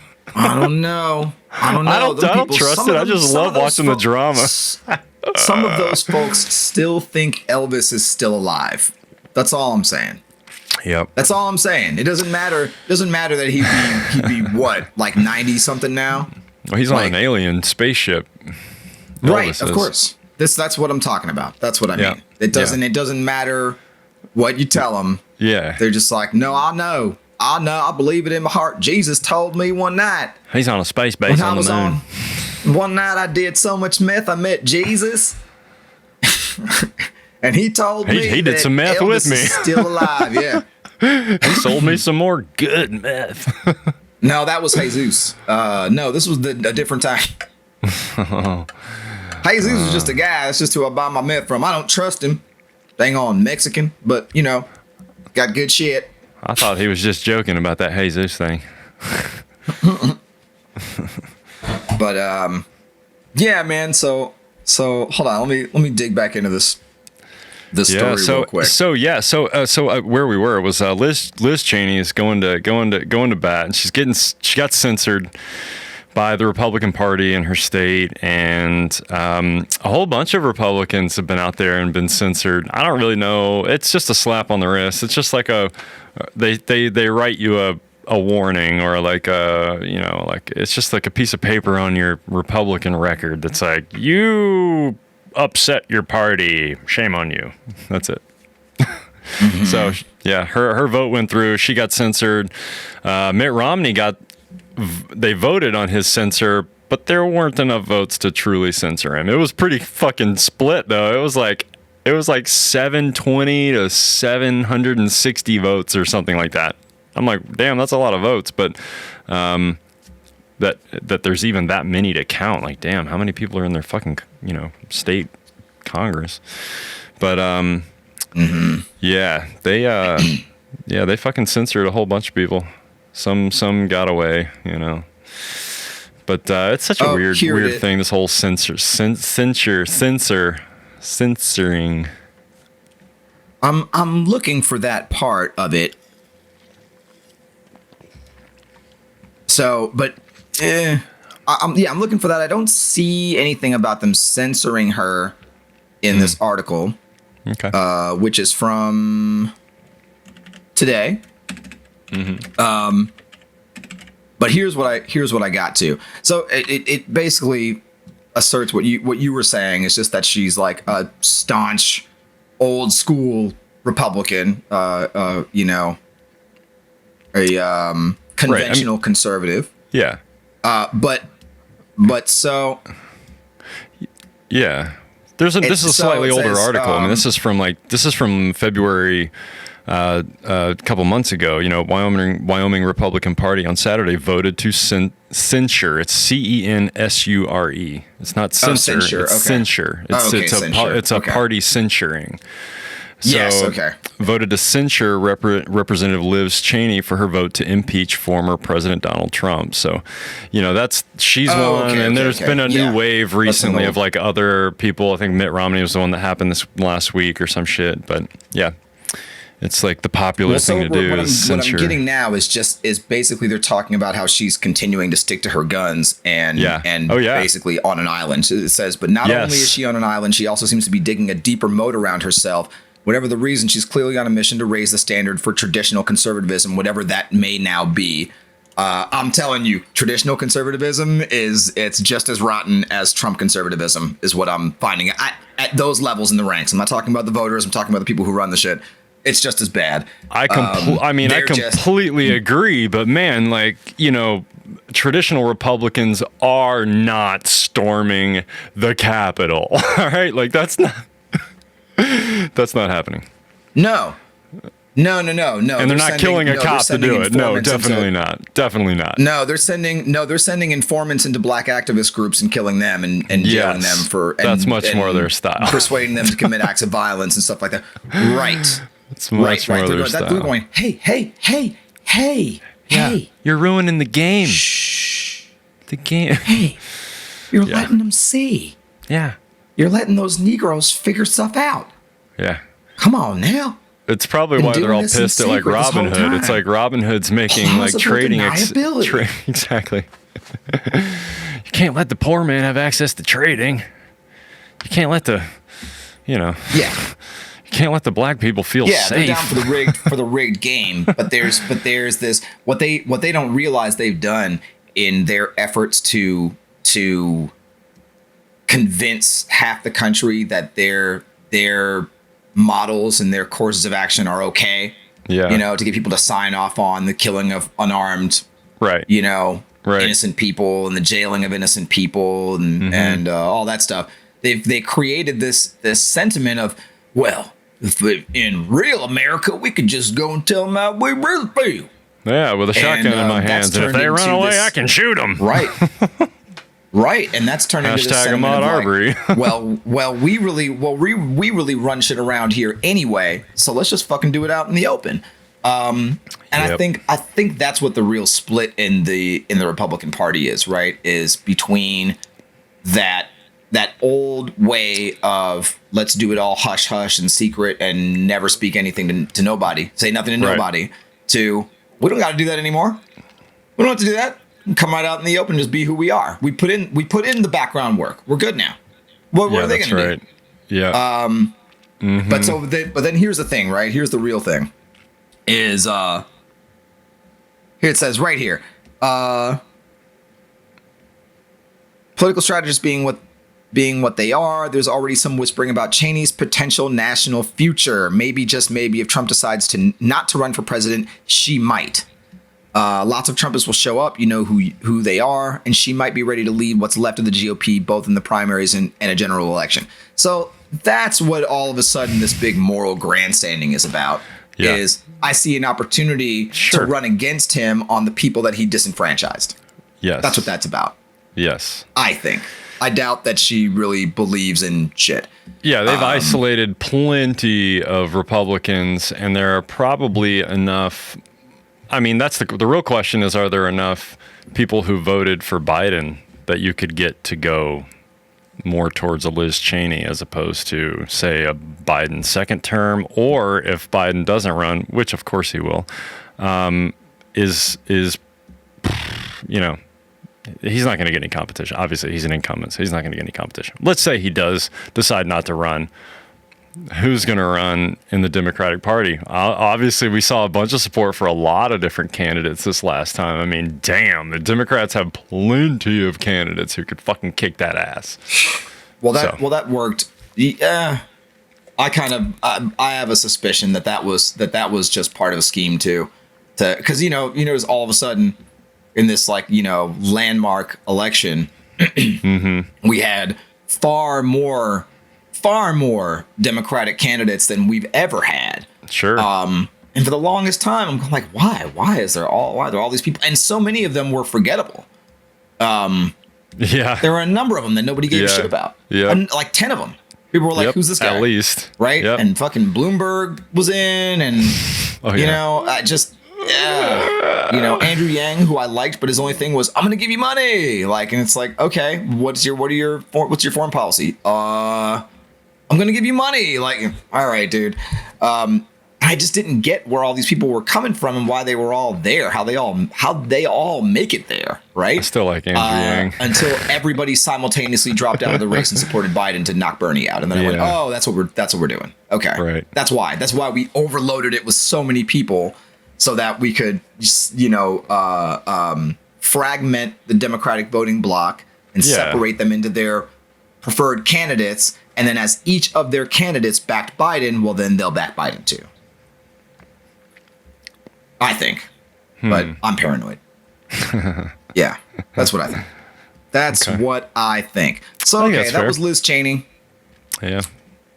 don't know. I
don't trust it. I just love watching the drama.
Some of those folks still think Elvis is still alive. That's all I'm saying.
Yep.
That's all I'm saying. It doesn't matter. That he'd be what, like 90 something now?
Well, he's on an alien spaceship.
Right, of course. That's what I'm talking about. That's what I mean. It doesn't matter what you tell them.
Yeah.
They're just like, no, I know. I believe it in my heart. Jesus told me one night.
He's on a space base on the moon.
One night I did so much meth, I met Jesus. And he told me
he did some meth
Elvis
with me.
is still alive. Yeah.
He sold me some more good meth.
No, that was Jesus. No, this was a different time. Jesus was just a guy. That's just who I buy my meth from. I don't trust him. Dang on Mexican, but got good shit.
I thought he was just joking about that Jesus thing.
But yeah, man. So hold on. Let me dig back into this story real quick.
So where we were was Liz Cheney is going to bat, and she got censored by the Republican Party in her state, and a whole bunch of Republicans have been out there and been censored. I don't really know. It's just a slap on the wrist. It's just like they write you a warning, or like it's just like a piece of paper on your Republican record that's like, you upset your party, shame on you. That's it. Mm-hmm. So yeah, her vote went through. She got censored. Mitt Romney they voted on his censor, but there weren't enough votes to truly censor him. It was pretty fucking split though. It was like 720 to 760 votes or something like that. I'm like, damn, that's a lot of votes, but that there's even that many to count. Like, damn, how many people are in their fucking state Congress? But yeah, they fucking censored a whole bunch of people. Some got away, But it's such a weird thing. This whole censoring.
I'm looking for that part of it. So, but I'm looking for that. I don't see anything about them censoring her in this article.
Okay.
Which is from today. Mm-hmm. But here's what I got to. So it basically asserts what you were saying. It's just that she's like a staunch, old school Republican. A conventional conservative.
Yeah.
But so.
Yeah. This is a slightly older article. I mean, this is from February. A couple months ago, Wyoming Republican Party on Saturday voted to censure. It's CENSURE. It's not censor. It's
okay.
censure. It's a party censuring. So,
yes. Okay.
Voted to censure Representative Liz Cheney for her vote to impeach former President Donald Trump. So, she's one, and there's been a new wave recently of like other people. I think Mitt Romney was the one that happened this last week or some shit. But yeah. It's like the popular thing to do is censure.
What I'm getting now is basically they're talking about how she's continuing to stick to her guns and basically on an island. It says, but not only is she on an island, she also seems to be digging a deeper moat around herself. Whatever the reason, she's clearly on a mission to raise the standard for traditional conservatism, whatever that may now be. I'm telling you, traditional conservatism it's just as rotten as Trump conservatism is what I'm finding at those levels in the ranks. I'm not talking about the voters. I'm talking about the people who run the shit. It's just as bad.
I completely agree, but man, traditional Republicans are not storming the Capitol. All right, that's not happening.
No. And
they're not killing a cop to do it. No, definitely not. Definitely not.
No, they're sending informants into black activist groups and killing them and jailing them for.
That's much more their style.
Persuading them to commit acts of violence and stuff like that. Right.
It's much more their style.
They're going, hey.
You're ruining the game.
Shh.
The game.
Hey, you're letting them see.
Yeah.
You're letting those Negroes figure stuff out.
Yeah.
Come on now.
It's probably why they're all pissed at Robin Hood. It's like Robin Hood's making trading. Exactly. You can't let the poor man have access to trading. You can't let You can't let the black people feel safe.
They're down for the rigged game. But there's this what they don't realize they've done in their efforts to convince half the country that their models and their courses of action are okay. Yeah. To get people to sign off on the killing of unarmed, innocent people and the jailing of innocent people and all that stuff. They created this sentiment of, well, if in real America, we could just go and tell them how we really feel.
Yeah, with a shotgun in my hands, and if they run away, I can shoot them.
Right. Right, and that's turned into the sentiment of like, well, we really run shit around here anyway, so let's just fucking do it out in the open. And yep. I think that's what the real split in the Republican Party is, right? Is between that old way of let's do it all hush hush and secret and never speak anything to nobody, say nothing to nobody, to we don't got to do that anymore. We don't have to do that. Come right out in the open, just be who we are. We put in the background work. We're good now. What are they going to do?
Yeah.
But then here's the thing, right? Here's the real thing. Is here it says right here. Political strategists being what they are. There's already some whispering about Cheney's potential national future. Maybe, just maybe, if Trump decides to not to run for president, she might. Lots of Trumpists will show up, you know who they are, and she might be ready to lead what's left of the GOP, both in the primaries and a general election. So that's what all of a sudden this big moral grandstanding is about, is I see an opportunity to run against him on the people that he disenfranchised.
Yes.
That's what that's about.
Yes.
I think. I doubt that she really believes in shit.
Yeah, they've isolated plenty of Republicans, and there are probably enough... I mean, that's the real question is, are there enough people who voted for Biden that you could get to go more towards a Liz Cheney as opposed to, say, a Biden second term, or if Biden doesn't run, which of course he will, is you know, he's not going to get any competition. Obviously, he's an incumbent, so he's not going to get any competition. Let's say he does decide not to run. Who's going to run in the Democratic Party? Obviously, we saw a bunch of support for a lot of different candidates this last time. I mean, damn, the Democrats have plenty of candidates who could fucking kick that ass.
Well, that worked. Yeah, I have a suspicion that was just part of a scheme too, because there's all of a sudden in this landmark election, we had far more Democratic candidates than we've ever had.
Sure.
And for the longest time, I'm like, why are there all these people? And so many of them were forgettable.
Yeah.
There were a number of them that nobody gave a shit about. Yeah. And like 10 of them. People were like, who's this guy?
At least.
Right. Yep. And fucking Bloomberg was in, and Andrew Yang, who I liked, but his only thing was, I'm going to give you money. Like, and it's like, okay, what's your foreign policy? I'm going to give you money. Like, all right, dude. I just didn't get where all these people were coming from and why they were all there, how they all make it there. Right.
I still like Andrew Yang.
Until everybody simultaneously dropped out of the race and supported Biden to knock Bernie out. And then I went, oh, that's what we're doing. Okay. Right. That's why we overloaded it with so many people so that we could, fragment the Democratic voting bloc and separate them into their preferred candidates. And then as each of their candidates backed Biden, well, then they'll back Biden too. I think. But I'm paranoid. Yeah, that's what I think. That's what I think. So, that was Liz Cheney.
Yeah.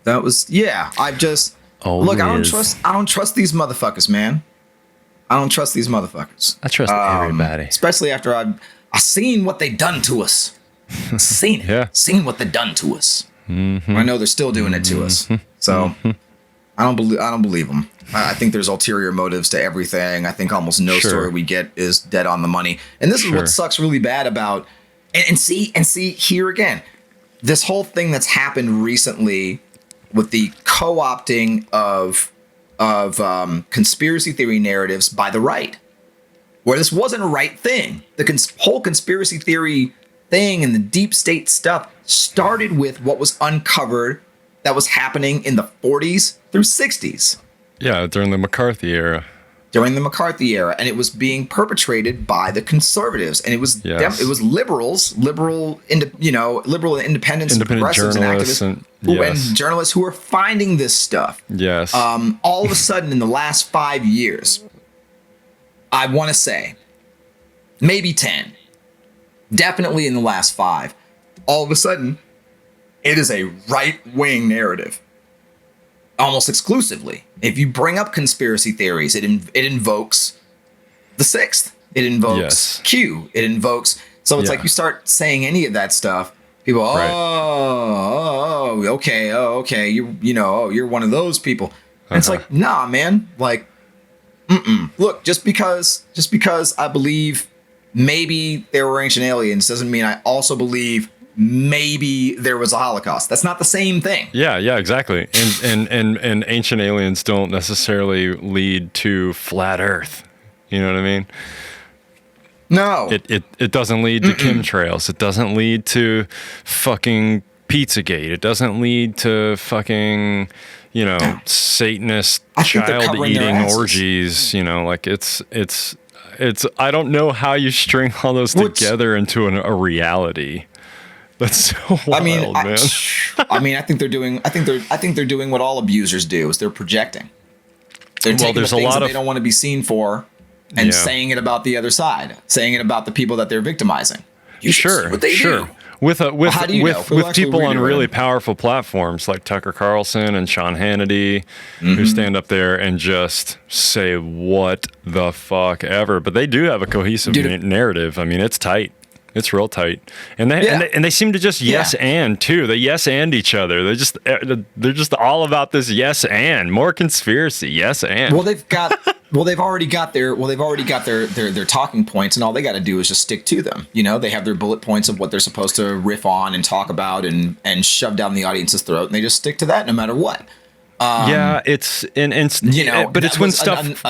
That was, I've just, look, I don't trust these motherfuckers, man. I don't trust these motherfuckers.
I trust everybody.
Especially after I've seen what they done to us. Seen it. Seen what they done to us. Mm-hmm. I know they're still doing it to us. So I don't believe them. I think there's ulterior motives to everything. I think almost no story we get is dead on the money. And this is what sucks really bad about. And see here again, this whole thing that's happened recently with the co-opting of conspiracy theory narratives by the right, where this wasn't a right thing. The whole conspiracy theory thing and the deep state stuff started with what was uncovered that was happening in the 40s through 60s.
Yeah, during the McCarthy era.
And it was being perpetrated by the conservatives, and it was liberals, liberal independents, and progressives, and activists, and journalists who were finding this stuff.
Yes.
All of a sudden, in the last 5 years, I want to say, maybe 10, definitely in the last 5, all of a sudden, it is a right-wing narrative. almost exclusively. If you bring up conspiracy theories, it invokes the sixth. It invokes Q. It invokes. So it's like you start saying any of that stuff, people, okay, you're one of those people. And it's like, nah, man, like, look, just because I believe maybe there were ancient aliens doesn't mean I also believe maybe there was a Holocaust. That's not the same thing.
Yeah, exactly. And ancient aliens don't necessarily lead to flat Earth. You know what I mean?
No.
It doesn't lead to chemtrails. It doesn't lead to fucking Pizzagate. It doesn't lead to fucking, Satanist child eating orgies. Like it's I don't know how you string all those together into a reality. That's so wild, man.
I think they're doing what all abusers do is they're projecting. They're taking the things that they don't want to be seen for and saying it about the other side, saying it about the people that they're victimizing. You should see what they do.
With people on really powerful platforms like Tucker Carlson and Sean Hannity, who stand up there and just say what the fuck ever. But they do have a cohesive narrative. I mean, it's tight. It's real tight, and they seem to just and too. They yes and each other. They're just all about this yes and more conspiracy. Yes and
they've already got their talking points, and all they got to do is just stick to them. They have their bullet points of what they're supposed to riff on and talk about and shove down the audience's throat, and they just stick to that no matter what.
But it's when stuff.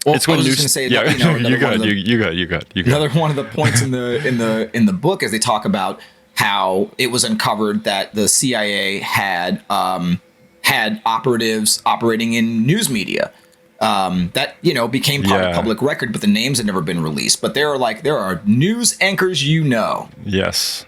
Well, it's when you say
you got.
Another one of the points in the book is they talk about how it was uncovered that the CIA had operatives operating in news media that became part of public record, but the names had never been released. But there are news anchors,
yes.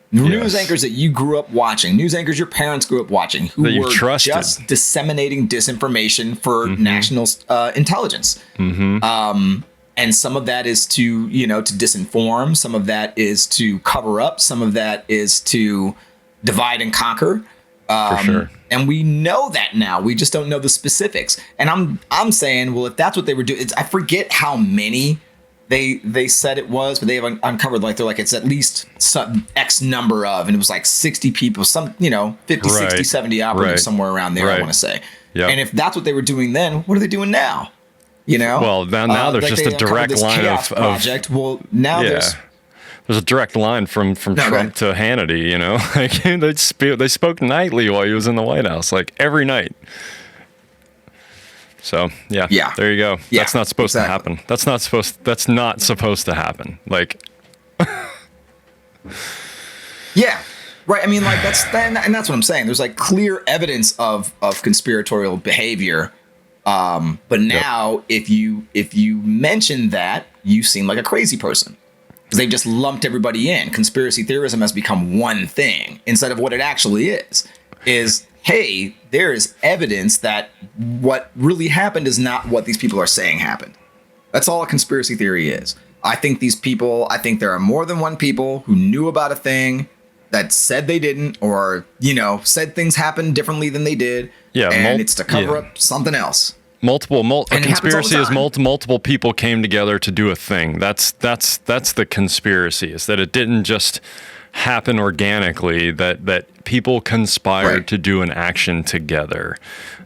News anchors that you grew up watching, news anchors your parents grew up watching, who were just disseminating disinformation for national intelligence. And some of that is to disinform. Some of that is to cover up. Some of that is to divide and conquer.
For sure.
And we know that now. We just don't know the specifics. And I'm saying, well, if that's what they were doing, I forget how many they said it was, but they have uncovered it's at least some X number of, and it was like 60 people, 50, 60, 70 operatives somewhere around there, I want to say. Yep. And if that's what they were doing then, what are they doing now?
Well, now there's just a direct line of
project. Well, now there's
a direct line from Trump to Hannity, Like, they spoke nightly while he was in the White House, like every night. So there you go. That's not supposed to happen. That's not supposed to happen. Like,
right. I mean, like that's what I'm saying. There's like clear evidence of conspiratorial behavior. But now if you mention that, you seem like a crazy person because they've just lumped everybody in. Conspiracy theorism has become one thing instead of what it actually is. Hey, there is evidence that what really happened is not what these people are saying happened. That's all a conspiracy theory is. I think there are more than one people who knew about a thing that said they didn't, or, said things happened differently than they did. Yeah. And it's to cover up something else.
A conspiracy is multiple people came together to do a thing. That's the conspiracy, is that it didn't just happen organically, that people conspired to do an action together.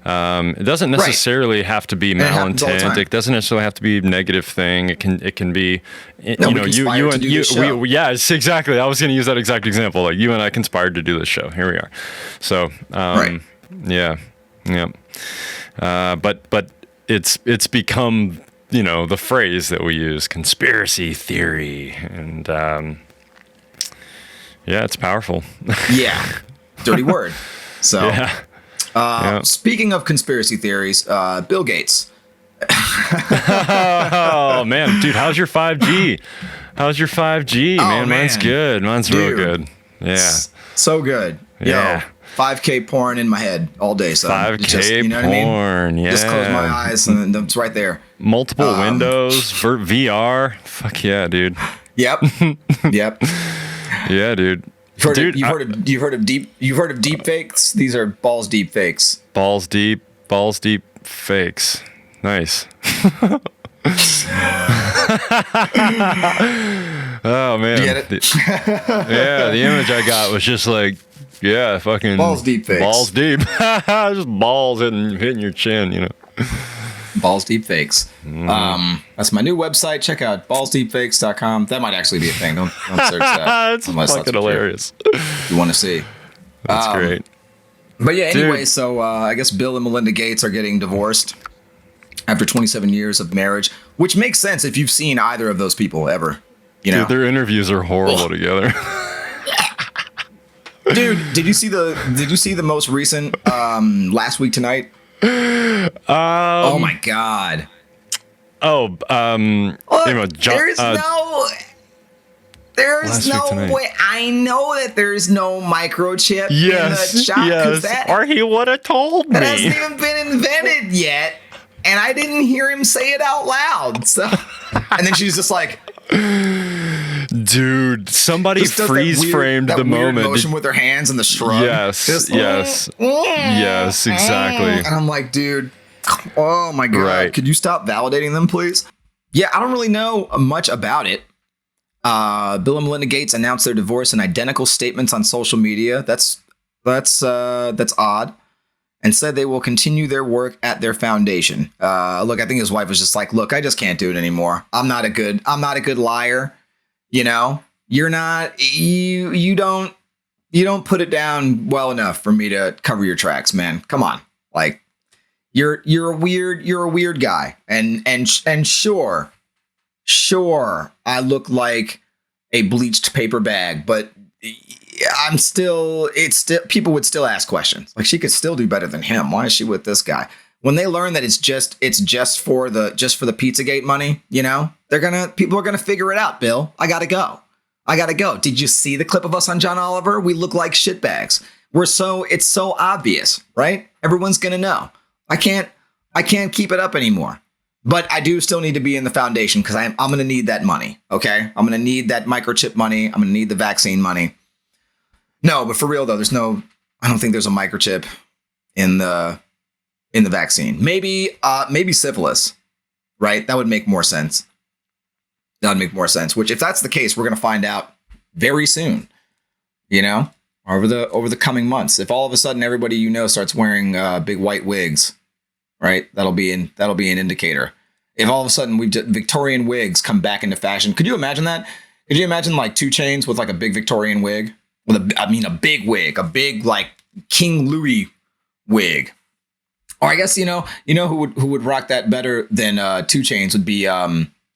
It doesn't necessarily have to be malintent. It doesn't necessarily have to be a negative thing. It can be, yes, exactly. I was going to use that exact example. Like, you and I conspired to do this show. Here we are. So, but it's become, the phrase that we use, conspiracy theory, and it's powerful.
Dirty word. So, speaking of conspiracy theories, Bill Gates.
Oh man, dude, how's your 5G? Man, mine's good. Mine's real good. Yeah,
so good.
Yeah.
5K porn in my head all day. So
5K porn. I mean?
Just close my eyes and it's right there.
Multiple windows for VR. Fuck yeah, dude.
Yep.
Yeah, dude. Dude,
you've heard of deep fakes? These are balls deep fakes.
Balls deep fakes. Nice. Oh man.
You get it?
Yeah, the image I got was just like, yeah, fucking
balls deep fakes.
Balls deep. Just balls hitting your chin, you know.
Balls deep fakes. That's my new website. Check out ballsdeepfakes.com. That might actually be a thing. Don't search that.
It's fucking hilarious.
If you want to see.
That's great.
But yeah, anyway,
Dude.
so I guess Bill and Melinda Gates are getting divorced after 27 years of marriage, which makes sense if you've seen either of those people ever. You know,
Dude, their interviews are horrible together.
Dude, did you see the most recent last week tonight? Oh my god.
Oh,
Look, there's no way. I know that there's no microchip in the shop.
Yes. Or he would have told me.
That hasn't even been invented yet, and I didn't hear him say it out loud. So, and then she's just like,
dude, somebody freeze framed the moment.
Motion with her hands and the shrug.
Yes, yes, exactly.
And I'm like, dude, oh my god,
Right.
Could you stop validating them, please? Yeah, I don't really know much about it. Bill and Melinda Gates announced their divorce in identical statements on social media. That's odd. And said they will continue their work at their foundation. Look, I think his wife was just like, look, I just can't do it anymore. I'm not a good liar. You know, you don't put it down well enough for me to cover your tracks, man. Come on. Like you're a weird guy. And sure, I look like a bleached paper bag, but people would still ask questions. Like, she could still do better than him. Why is she with this guy? When they learn that it's just for the Pizzagate money, you know, people are gonna figure it out. Bill, I gotta go. Did you see the clip of us on John Oliver? We look like shitbags. It's so obvious, right? Everyone's gonna know. I can't keep it up anymore. But I do still need to be in the foundation because I'm gonna need that money. Okay, I'm gonna need that microchip money. I'm gonna need the vaccine money. No, but for real though, I don't think there's a microchip in the vaccine. Maybe syphilis, right? That would make more sense. Which, if that's the case, we're going to find out very soon, you know, over the coming months. If all of a sudden everybody, you know, starts wearing big white wigs, right? That'll be an indicator. If all of a sudden Victorian wigs come back into fashion, could you imagine that? Could you imagine like 2 Chainz with like a big Victorian wig? A big wig, a big like King Louis wig. Or I guess you know who would rock that better than 2 Chainz would be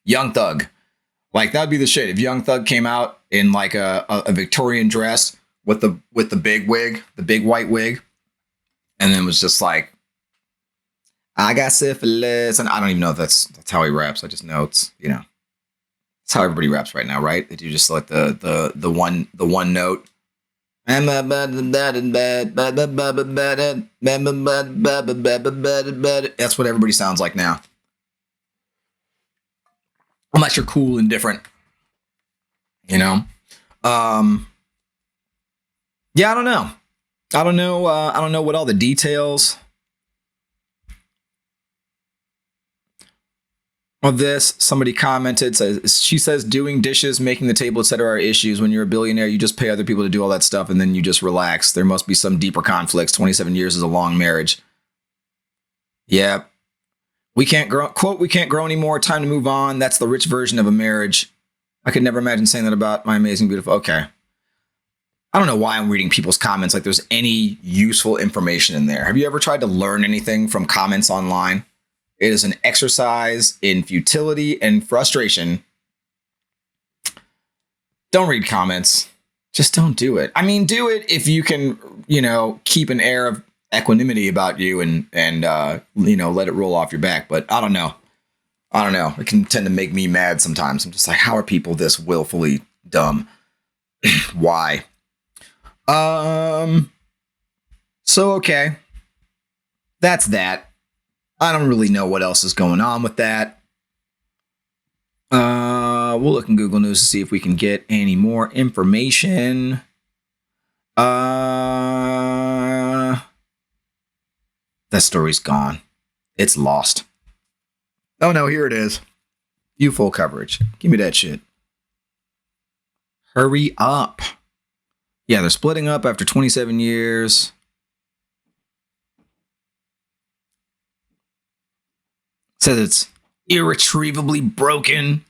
Young Thug. Like, that'd be the shit if Young Thug came out in like a Victorian dress with the big wig, the big white wig, and then was just like, I got syphilis, and I don't even know if that's how he raps. I just know it's, you know, it's how everybody raps right now, right? They do just like the one note. That's what everybody sounds like now. Unless you're cool and different, you know? Yeah, I don't know. I don't know what all the details of this. Somebody commented, she says doing dishes, making the table, etc. are issues. When you're a billionaire, you just pay other people to do all that stuff and then you just relax. There must be some deeper conflicts. 27 years is a long marriage. Yeah. We can't grow, quote, we can't grow anymore. Time to move on. That's the rich version of a marriage. I could never imagine saying that about my amazing, beautiful. Okay. I don't know why I'm reading people's comments like there's any useful information in there. Have you ever tried to learn anything from comments online? It is an exercise in futility and frustration. Don't read comments. Just don't do it. I mean, do it if you can, you know, keep an air of equanimity about you and you know, let it roll off your back. But I don't know. It can tend to make me mad sometimes. I'm just like, how are people this willfully dumb? Why? So, okay. That's that. I don't really know what else is going on with that. We'll look in Google News to see if we can get any more information. That story's gone. It's lost. Oh no, here it is. You full coverage. Give me that shit. Hurry up. Yeah, they're splitting up after 27 years. Says it's irretrievably broken.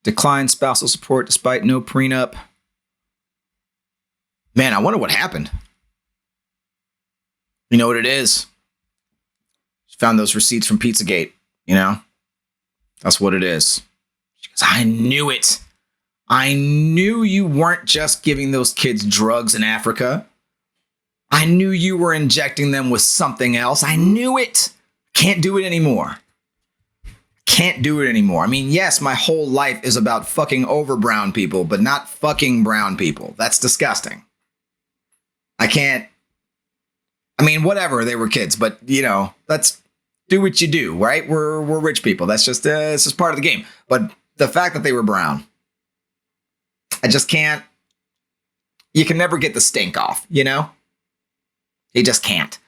Declined spousal support despite no prenup. Man, I wonder what happened. You know what it is? Found those receipts from Pizzagate, you know? That's what it is. She goes, I knew it. I knew you weren't just giving those kids drugs in Africa. I knew you were injecting them with something else. I knew it. Can't do it anymore. Can't do it anymore. I mean, yes, my whole life is about fucking over brown people, but not fucking brown people. That's disgusting. I can't. I mean, whatever, they were kids, but, you know, let's do what you do, right? We're rich people. That's just, it's just part of the game. But the fact that they were brown, I just can't. You can never get the stink off, you know? You just can't.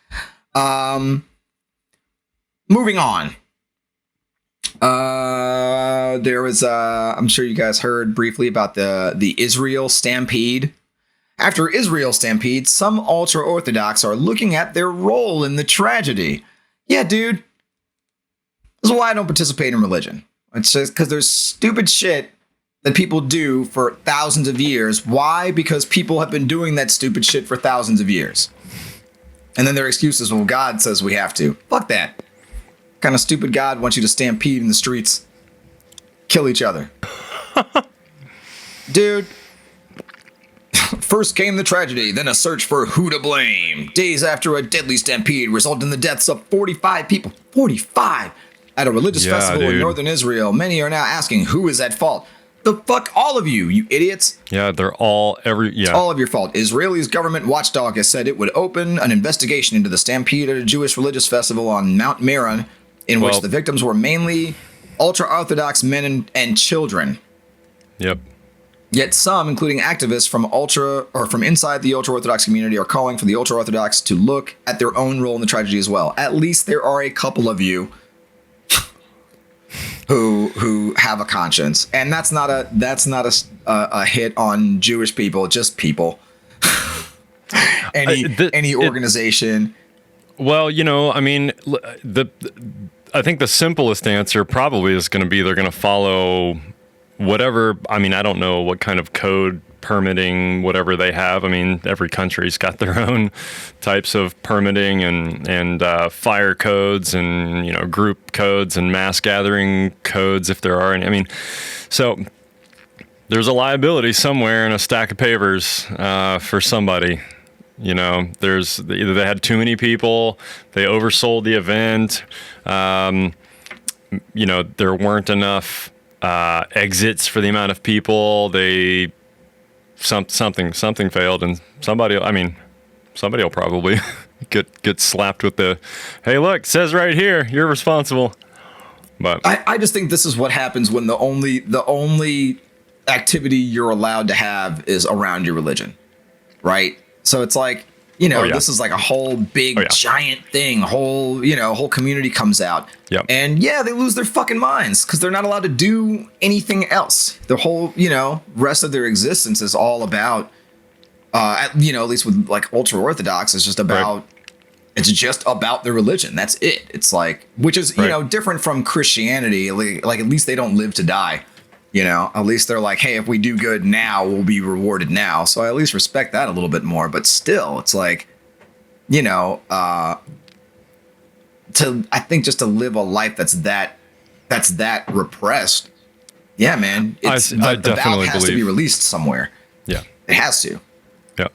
Moving on. There was, I'm sure you guys heard briefly about the Israel stampede. After Israel stampede, some ultra-Orthodox are looking at their role in the tragedy. Yeah, dude. This is why I don't participate in religion. It's just because there's stupid shit that people do for thousands of years. Why? Because people have been doing that stupid shit for thousands of years. And then their excuse is, well, God says we have to. Fuck that. What kind of stupid God wants you to stampede in the streets? Kill each other. Dude. First came the tragedy, then a search for who to blame. Days after a deadly stampede resulted in the deaths of 45 people. 45! At a religious festival in northern Israel, many are now asking who is at fault. The fuck all of you, you idiots.
Yeah, they're all It's
all of your fault. Israel's government watchdog has said it would open an investigation into the stampede at a Jewish religious festival on Mount Meron, in which the victims were mainly ultra-Orthodox men and children.
Yep.
Yet some, including activists from inside the ultra-Orthodox community, are calling for the ultra-Orthodox to look at their own role in the tragedy as well. At least there are a couple of you who have a conscience, and that's not a hit on Jewish people, just people. any organization.
Well, you know, I mean, I think the simplest answer probably is going to be they're going to follow whatever. I mean, I don't know what kind of code, permitting, whatever they have. I mean, every country's got their own types of permitting and fire codes and, you know, group codes and mass gathering codes, if there are any. I mean, so there's a liability somewhere in a stack of papers for somebody. You know, either they had too many people, they oversold the event, you know, there weren't enough exits for the amount of people. Something failed, and somebody will probably get slapped with the, hey, look, it says right here, you're responsible. But
I just think this is what happens when the only activity you're allowed to have is around your religion, right? So it's like, you know, this is like a whole big giant thing. Whole community comes out.
Yep.
And yeah, they lose their fucking minds because they're not allowed to do anything else. The whole, you know, rest of their existence is all about, at least with like ultra Orthodox, it's just about, it's just about their religion. That's it. It's like, which is, you know, different from Christianity. Like at least they don't live to die. You know, at least they're like, hey, if we do good now, we'll be rewarded now. So I at least respect that a little bit more. But still, it's like, you know, I think just to live a life that's that repressed. Yeah, man. The valve has to be released somewhere.
Yeah.
It has to.
Yep.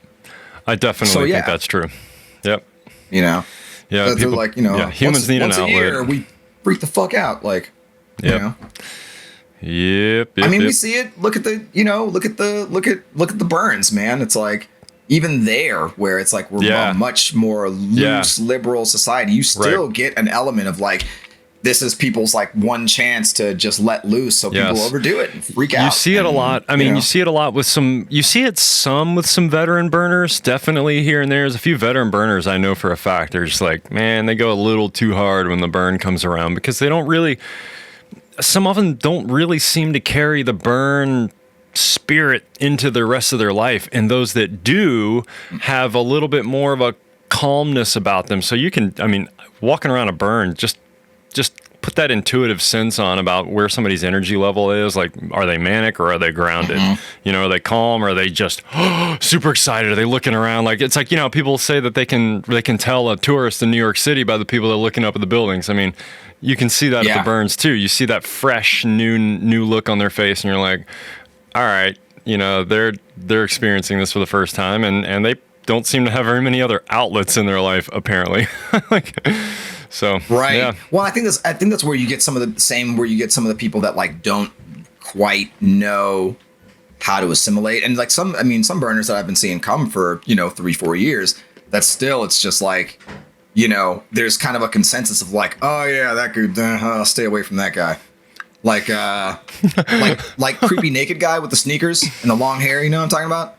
I definitely think that's true. Yep.
You know?
Yeah.
People, like, you know,
humans need an outlet.
Once a year, we freak the fuck out. Like, you know?
Yep.
I mean, we see it. Look at the burns, man. It's like even there where it's like we're a much more loose liberal society. You still get an element of like, this is people's like one chance to just let loose, so people overdo it and freak out.
You see it a lot. I mean, you see it a lot with you see it some with some veteran burners, definitely here and there. There's a few veteran burners I know for a fact. They're just like, man, they go a little too hard when the burn comes around because they don't really, some of them don't really seem to carry the burn spirit into the rest of their life. And those that do have a little bit more of a calmness about them. So you can, I mean, walking around a burn, just put that intuitive sense on about where somebody's energy level is. Like, are they manic or are they grounded? You know, are they calm or are they just super excited? Are they looking around? Like, it's like, you know, people say that they can tell a tourist in New York City by the people that are looking up at the buildings. I mean, you can see that at the burns too. You see that fresh, new look on their face and you're like, all right, you know, they're experiencing this for the first time and they don't seem to have very many other outlets in their life, apparently. Like, so
right.
Yeah.
Well, I think that's where you get some of the people that like don't quite know how to assimilate. And like some burners that I've been seeing come for, you know, 3-4 years, that still, it's just like, you know, there's kind of a consensus of like, oh yeah, that dude, I'll stay away from that guy. Like, like creepy naked guy with the sneakers and the long hair. You know what I'm talking about?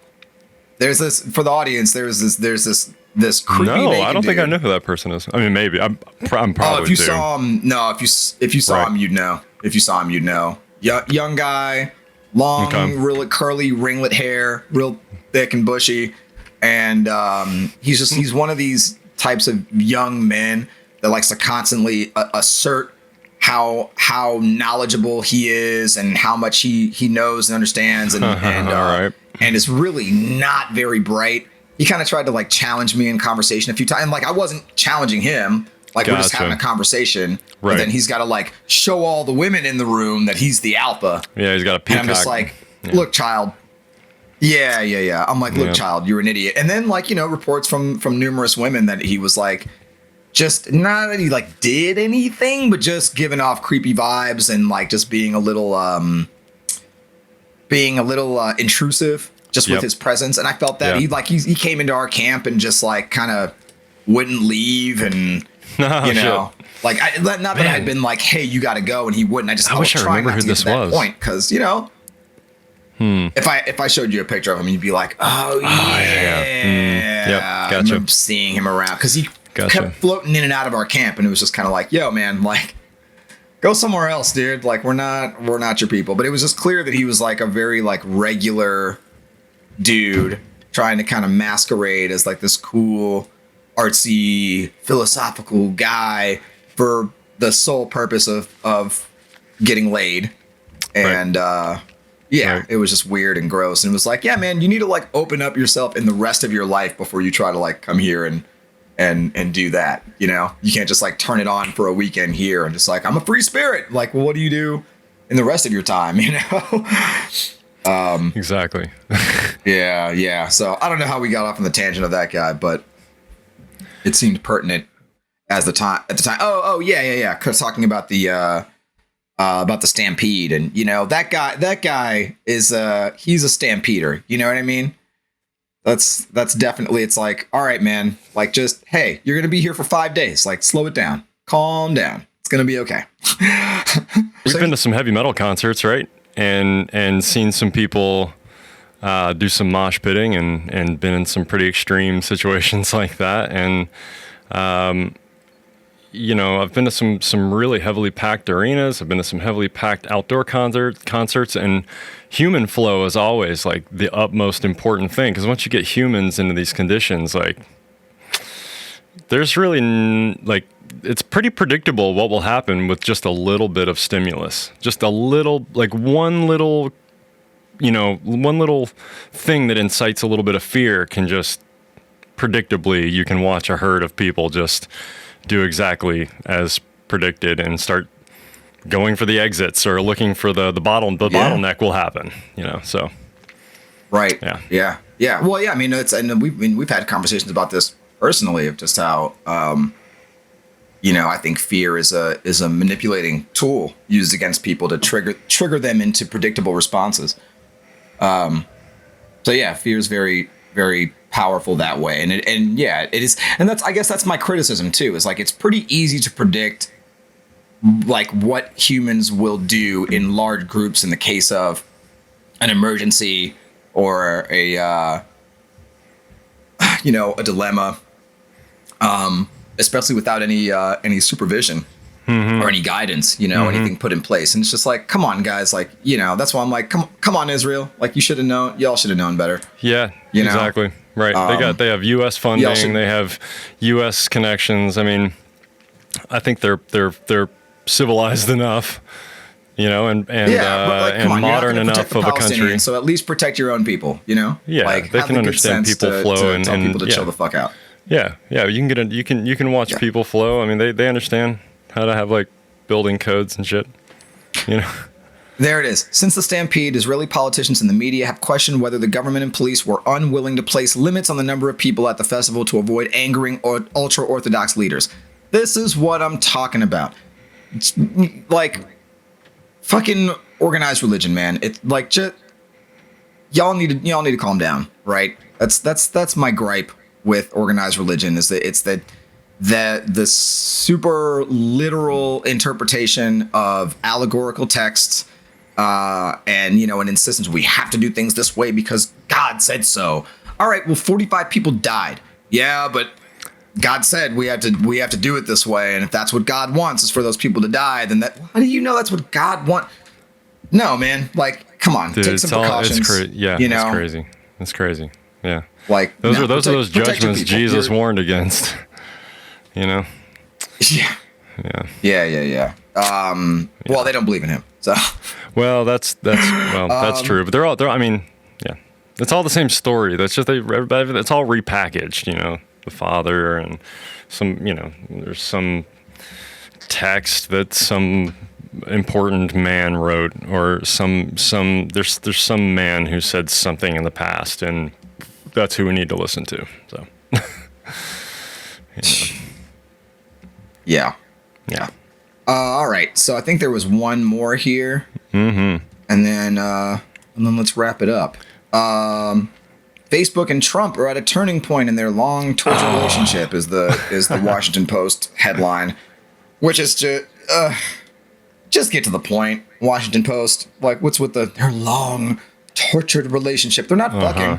There's this, for the audience, there's this creepy naked
I don't think
dude.
I know who that person is. I mean, maybe I'm probably.
Oh, if you saw him, no. If you saw him, you'd know. If you saw him, you'd know. Young guy, long, really curly ringlet hair, real thick and bushy, and he's one of these types of young men that likes to constantly assert how knowledgeable he is and how much he knows and understands and is really not very bright. He kind of tried to like challenge me in conversation a few times. And like, I wasn't challenging him. Like we're just having a conversation. Right. But then he's got to like show all the women in the room that he's the alpha.
Yeah, he's got a peacock.
And I'm just like, look, child. Yeah. I'm like, look, child, you're an idiot. And then like, you know, reports from numerous women that he was like, just not that he like did anything, but just giving off creepy vibes and like just being a little intrusive just with his presence. And I felt that he came into our camp and just like kind of wouldn't leave and you know, like not that I'd been like, hey, you got to go, and he wouldn't. I was trying not to get to that point because, you know, if I showed you a picture of him, you'd be like, oh yeah,
Gotcha.
I remember seeing him around because he kept floating in and out of our camp, and it was just kind of like, yo, man, like, go somewhere else, dude. Like, we're not your people. But it was just clear that he was like a very like regular dude trying to kind of masquerade as like this cool, artsy, philosophical guy for the sole purpose of getting laid. And it was just weird and gross. And it was like, yeah, man, you need to like open up yourself in the rest of your life before you try to like come here and do that. You know, you can't just like turn it on for a weekend here and just like, I'm a free spirit. Like, well, what do you do in the rest of your time? You know?
Exactly.
Yeah. So I don't know how we got off on the tangent of that guy, but it seemed pertinent at the time. Oh yeah. Cause talking about the stampede, and you know, that guy is he's a stampeder. You know what I mean? That's definitely, it's like, all right, man, like just, hey, you're going to be here for 5 days. Like, slow it down, calm down. It's going to be okay.
We've been to some heavy metal concerts, right? And seen some people do some mosh pitting and been in some pretty extreme situations like that. And, you know, I've been to some really heavily packed arenas. I've been to some heavily packed outdoor concerts, and human flow is always like the utmost important thing. Because once you get humans into these conditions, like there's really like, it's pretty predictable what will happen with just a little bit of stimulus, just a little, like one little thing that incites a little bit of fear can just predictably, you can watch a herd of people just do exactly as predicted and start going for the exits or looking for the bottleneck will happen, you know, so.
Right. Yeah. Well, yeah, I mean, we've had conversations about this personally of just how, you know, I think fear is a manipulating tool used against people to trigger them into predictable responses. So yeah, fear is very, very powerful that way. And it is. And I guess that's my criticism too, is like, it's pretty easy to predict like what humans will do in large groups in the case of an emergency or a a dilemma, especially without any supervision or any guidance, anything put in place. And it's just like, come on, guys, like, that's why I'm like, come on, Israel, like you should have known, y'all should have known better.
Yeah, exactly. Right. They have U.S. funding. They have U.S. connections. I mean, I think they're civilized enough, and modern enough of a country.
So at least protect your own people,
Yeah, like, they can understand people flow and
tell people to chill the fuck out.
Yeah. You can watch people flow. I mean, they understand how to have like building codes and shit.
There it is. Since the stampede, Israeli politicians and the media have questioned whether the government and police were unwilling to place limits on the number of people at the festival to avoid angering ultra-Orthodox leaders. This is what I'm talking about. It's like fucking organized religion, man. It's like just y'all need to calm down, right? That's my gripe with organized religion is that it's the super literal interpretation of allegorical texts. And an insistence we have to do things this way because God said so. All right, well, 45 people died. Yeah, but God said we have to do it this way, and if that's what God wants is for those people to die, then how do you know that's what God wants? No, man. Like, come on,
dude,
take some precautions.
It's crazy. It's crazy. Yeah.
Like
those are those judgments Jesus warned against.
Yeah. Well, they don't believe in him, so.
Well, that's true. But I mean, yeah, it's all the same story. That's just it's all repackaged. The Father and some, there's some text that some important man wrote, or there's some man who said something in the past, and that's who we need to listen to. So.
Yeah. All right, so I think there was one more here, and then let's wrap it up. Facebook and Trump are at a turning point in their long tortured relationship, is the Washington Post headline, which is just get to the point. Washington Post, like, what's with their long tortured relationship? They're not fucking.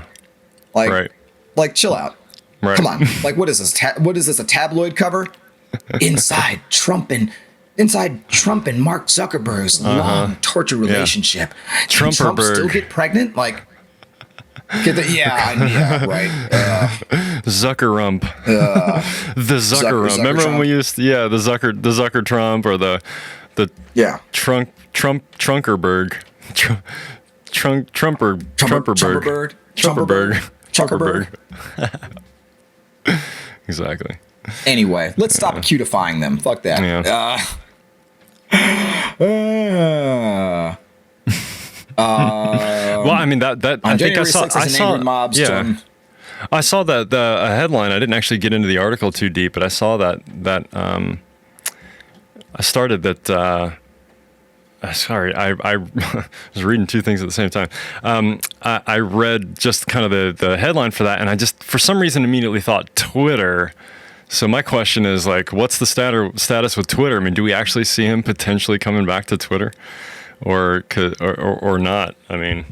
Like,
right.
Like, chill out.
Right.
Come on. Like, what is this? What is this? A tabloid cover? Inside Trump and Mark Zuckerberg's long torture relationship. Can Trump still get pregnant? Like, right.
Zuckerrump. The Zuckerrump. Remember when we used the Zucker Trump, or the Trunkerberg. Trumperberg. Exactly.
Anyway, let's stop cutifying them. Fuck that.
Yeah. Well, I mean that I think I saw that the headline. I didn't actually get into the article too deep, but I saw that I started that. Sorry, I was reading two things at the same time. I read just kind of the headline for that, and I just for some reason immediately thought Twitter. So my question is, like, what's the status with Twitter? I mean, do we actually see him potentially coming back to Twitter, or not? I mean,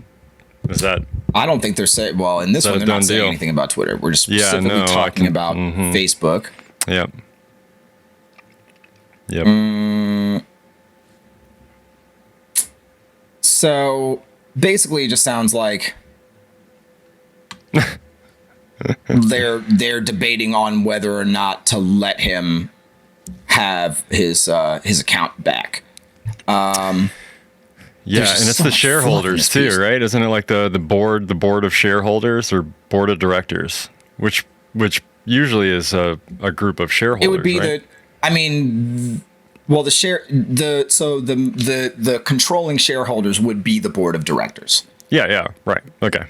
is that?
I don't think they're saying. Well, in this one, they're not saying anything about Twitter. We're just specifically talking about Facebook.
Yep.
So basically, it just sounds like they're debating on whether or not to let him have his account back.
And it's the shareholders too, right? Isn't it like the board of shareholders or board of directors, which usually is a group of shareholders? It would be
right? The controlling shareholders would be the board of directors.
Yeah, right. Okay.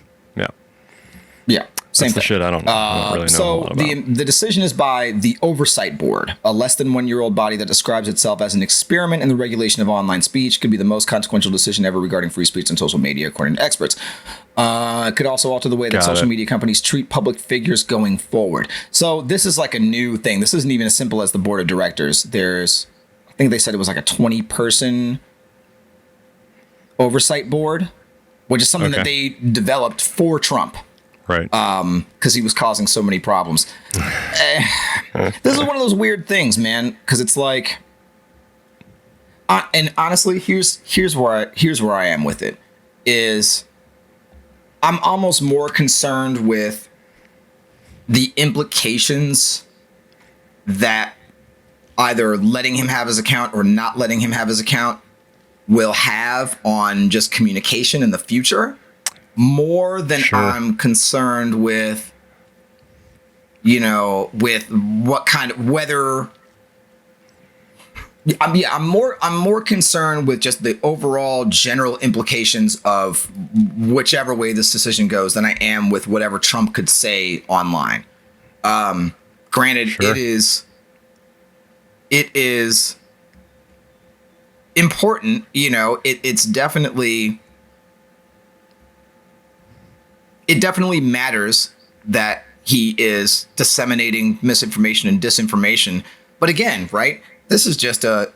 Yeah. Same
That's the
thing.
shit I don't really know a lot about.
The decision is by the Oversight Board, a less than 1 year old body that describes itself as an experiment in the regulation of online speech. Could be the most consequential decision ever regarding free speech on social media, according to experts. It could also alter the way that social media companies treat public figures going forward. So this is like a new thing. This isn't even as simple as the board of directors. There's think they said it was like a 20-person oversight board, which is something that they developed for Trump.
Right.
Because he was causing so many problems. This is one of those weird things, man. Because it's like, and honestly, here's where I am with it. Is I'm almost more concerned with the implications that either letting him have his account or not letting him have his account will have on just communication in the future, more than I'm concerned with, with what kind of whether. I'm more concerned with just the overall general implications of whichever way this decision goes than I am with whatever Trump could say online. Granted, it is important, it definitely matters that he is disseminating misinformation and disinformation. But again, right? This is just a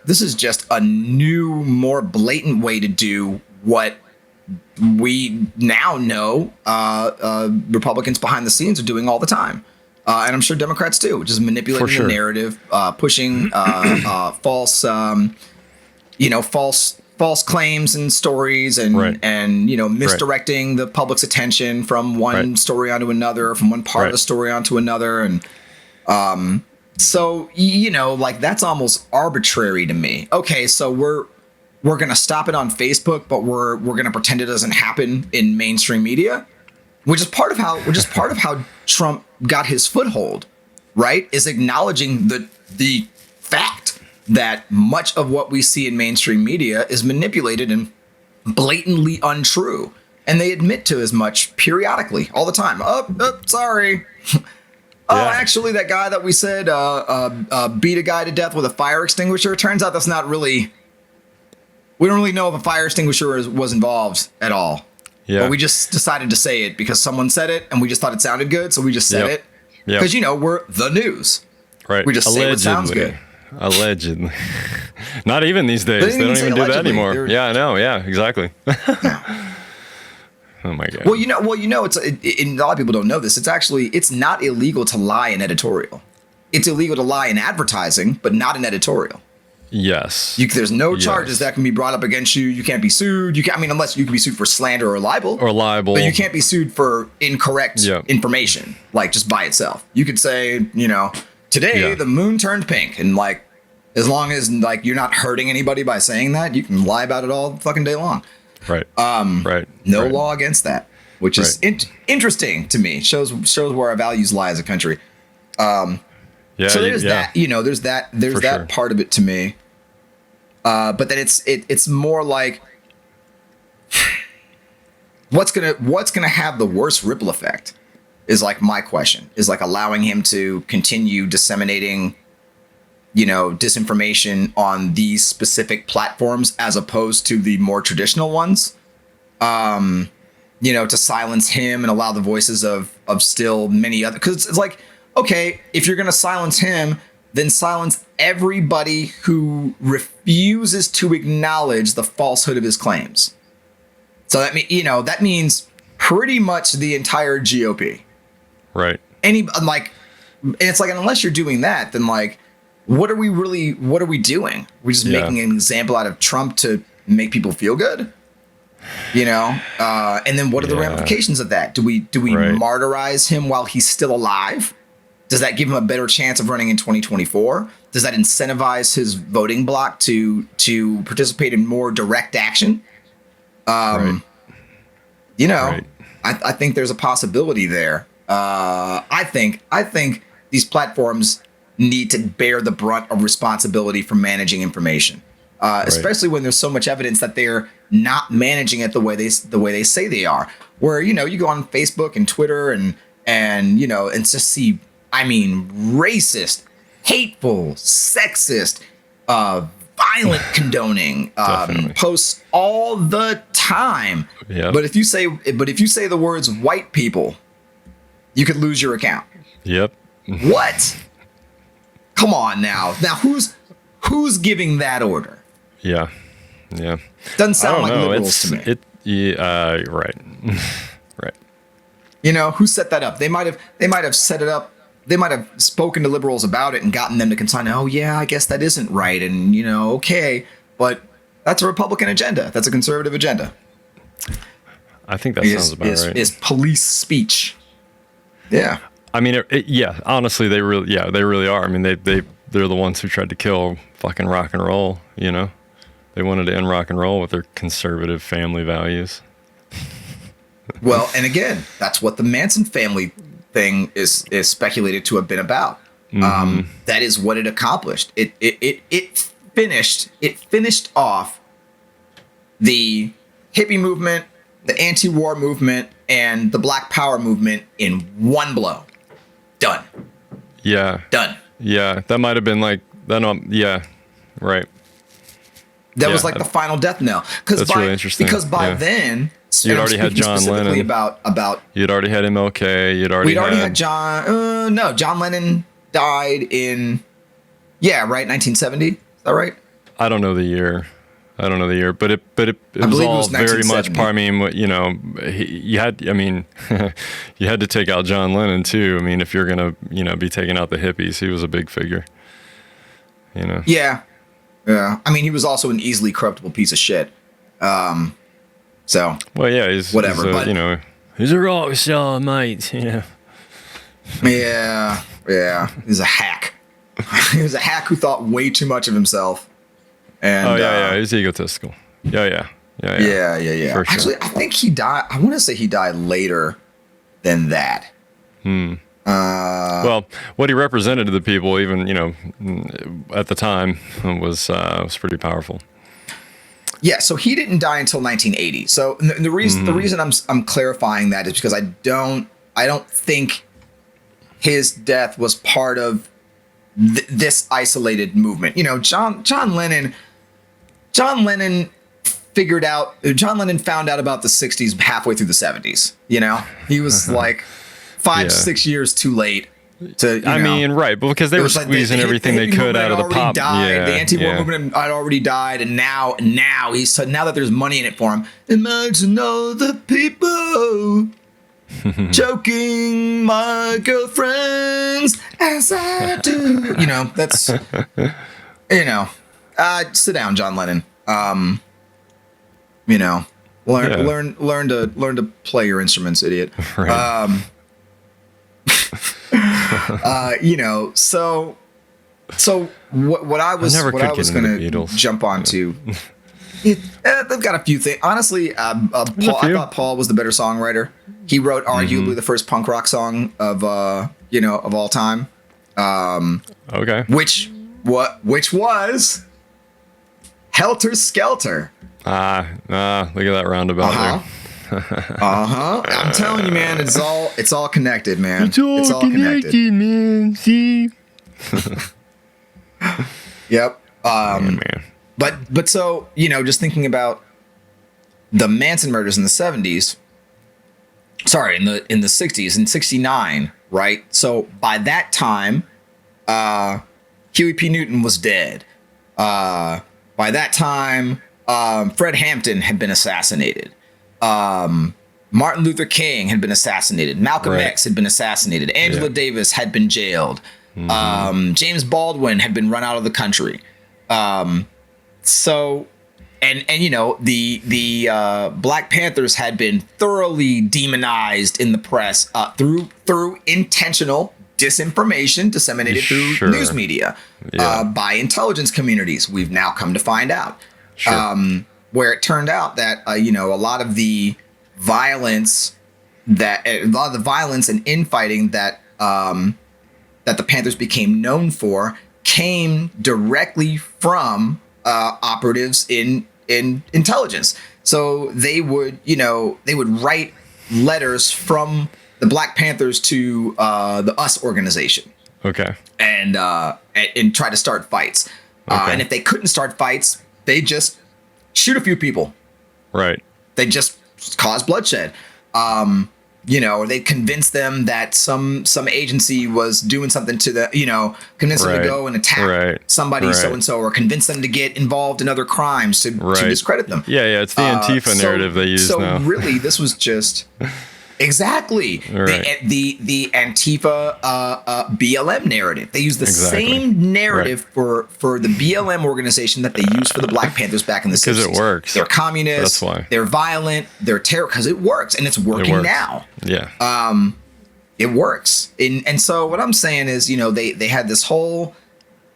new, more blatant way to do what we now know Republicans behind the scenes are doing all the time. And I'm sure Democrats too, which is manipulating the narrative, pushing false claims and stories, and misdirecting the public's attention from one story onto another, from one part of the story onto another, and so that's almost arbitrary to me. Okay, so we're gonna stop it on Facebook, but we're gonna pretend it doesn't happen in mainstream media, which is part of how Trump got his foothold, right? Is acknowledging the fact that much of what we see in mainstream media is manipulated and blatantly untrue. And they admit to as much periodically, all the time. Sorry. Actually, that guy that we said beat a guy to death with a fire extinguisher. Turns out that's not really... We don't really know if a fire extinguisher was involved at all. Yeah. But we just decided to say it because someone said it and we just thought it sounded good, so we just said it. Because, we're the news.
Right.
We just say what sounds good.
Allegedly. Not even these days. They don't even do that anymore. Yeah, I know. Yeah, exactly. Oh my God. Well, it's a lot of people don't know this. It's not illegal to lie in editorial. It's illegal to lie in advertising, but not in editorial. Yes.
There's no charges that can be brought up against you. You can't be sued. Unless you can be sued for slander or libel. But you can't be sued for incorrect information, like just by itself. You could say, today the moon turned pink, and as long as you're not hurting anybody by saying that, you can lie about it all fucking day long.
Right.
No law against that, which is interesting to me. Shows where our values lie as a country. So there's that. There's that part of it to me. But then it's more like what's gonna have the worst ripple effect is my question, is allowing him to continue disseminating disinformation on these specific platforms as opposed to the more traditional ones, to silence him and allow the voices of still many other, because it's okay, if you're going to silence him, then silence everybody who refuses to acknowledge the falsehood of his claims. So that means pretty much the entire GOP. Right. And it's unless you're doing that, then what are we doing? We're just making an example out of Trump to make people feel good, and then what are the ramifications of that? Do we martyrize him while he's still alive? Does that give him a better chance of running in 2024? Does that incentivize his voting bloc to participate in more direct action? I think there's a possibility there. I think these platforms need to bear the brunt of responsibility for managing information, especially when there's so much evidence that they're not managing it the way they say they are. Where you go on Facebook and Twitter and just see, racist, hateful, sexist, violent condoning posts all the time. Yep. But if you say the words white people, you could lose your account.
Yep.
What? Come on now. Now Who's giving that order?
Yeah. Yeah.
Doesn't sound like liberals to me.
Right. Right.
You know, who set that up? They might have set it up. They might have spoken to liberals about it and gotten them to consign, oh yeah, I guess that isn't right. And you know, okay, but that's a Republican agenda. That's a conservative agenda.
I think that sounds about right.
Is police speech. Yeah.
I mean, yeah, honestly, they really are. I mean, they're the ones who tried to kill fucking rock and roll, you know? They wanted to end rock and roll with their conservative family values.
Well, and again, that's what the Manson family thing is speculated to have been about. Mm-hmm. That is what it accomplished. It finished off the hippie movement, the anti-war movement, and the Black Power movement in one blow. Done.
Yeah.
Done.
Yeah, that might have been like that. Yeah, right.
That was like the final death knell.
That's really interesting.
Because by then,
you'd already had John Lennon.
About
you'd already had MLK. We'd already had
John. No, John Lennon died in 1970. Is that right?
I don't know the year, but it was all very much part. I mean, you know, you had to take out John Lennon too. I mean, if you're gonna, you know, be taking out the hippies, he was a big figure. You know.
Yeah. I mean, he was also an easily corruptible piece of shit. So.
Well, yeah, he's whatever, but you know, he's a rock star, mate. You know.
Yeah. He's a hack. He was a hack who thought way too much of himself. And,
he's egotistical. Yeah.
For sure. Actually, I think he died. I want to say he died later than that.
Well, what he represented to the people, even, you know, at the time, was pretty powerful.
Yeah, so he didn't die until 1980. So the reason I'm clarifying that is because I don't think his death was part of this isolated movement. You know, John Lennon found out about the 60s halfway through the 70s. You know, he was like 6 years too late. I
mean, right, but because they were squeezing everything they could out of the pop.
The anti-war movement had already died, and now that there's money in it for him, imagine all the people choking my girlfriends as I do. You know, that's sit down, John Lennon. You know, learn to play your instruments, idiot. Right. You know, so what I was going to jump onto, they've got a few things. Honestly, I thought Paul was the better songwriter. He wrote arguably the first punk rock song of all time.
Okay.
Which was Helter Skelter.
Look at that roundabout there.
I'm telling you, man, it's all connected, man.
It's all connected, man. See.
Yep.
Man.
But so, you know, just thinking about the Manson murders in the 70s. Sorry, in the 60s, in 69, right? So by that time, Huey P. Newton was dead. By that time, Fred Hampton had been assassinated. Martin Luther King had been assassinated. Malcolm X had been assassinated. Angela Davis had been jailed. James Baldwin had been run out of the country. So, and you know, the Black Panthers had been thoroughly demonized in the press through intentional disinformation disseminated through news media by intelligence communities. We've now come to find out. Where it turned out that a lot of the violence and infighting that the Panthers became known for came directly from operatives in intelligence. So they would write letters from the Black Panthers to the US organization.
Okay.
And try to start fights. And if they couldn't start fights, they just shoot a few people.
Right.
They just cause bloodshed. or they convinced them that some agency was doing something to the, convince them to go and attack somebody so-and-so, or convince them to get involved in other crimes to discredit them.
Yeah, it's the Antifa narrative they use now.
So really, this was just... Exactly. The Antifa BLM narrative. They use the same narrative for the BLM organization that they used for the Black Panthers back in the 60s.
Because it works.
They're communists.
That's why.
They're violent. They're terror. Because it works, and it's working now.
Yeah.
It works. And so what I'm saying is, they had this whole...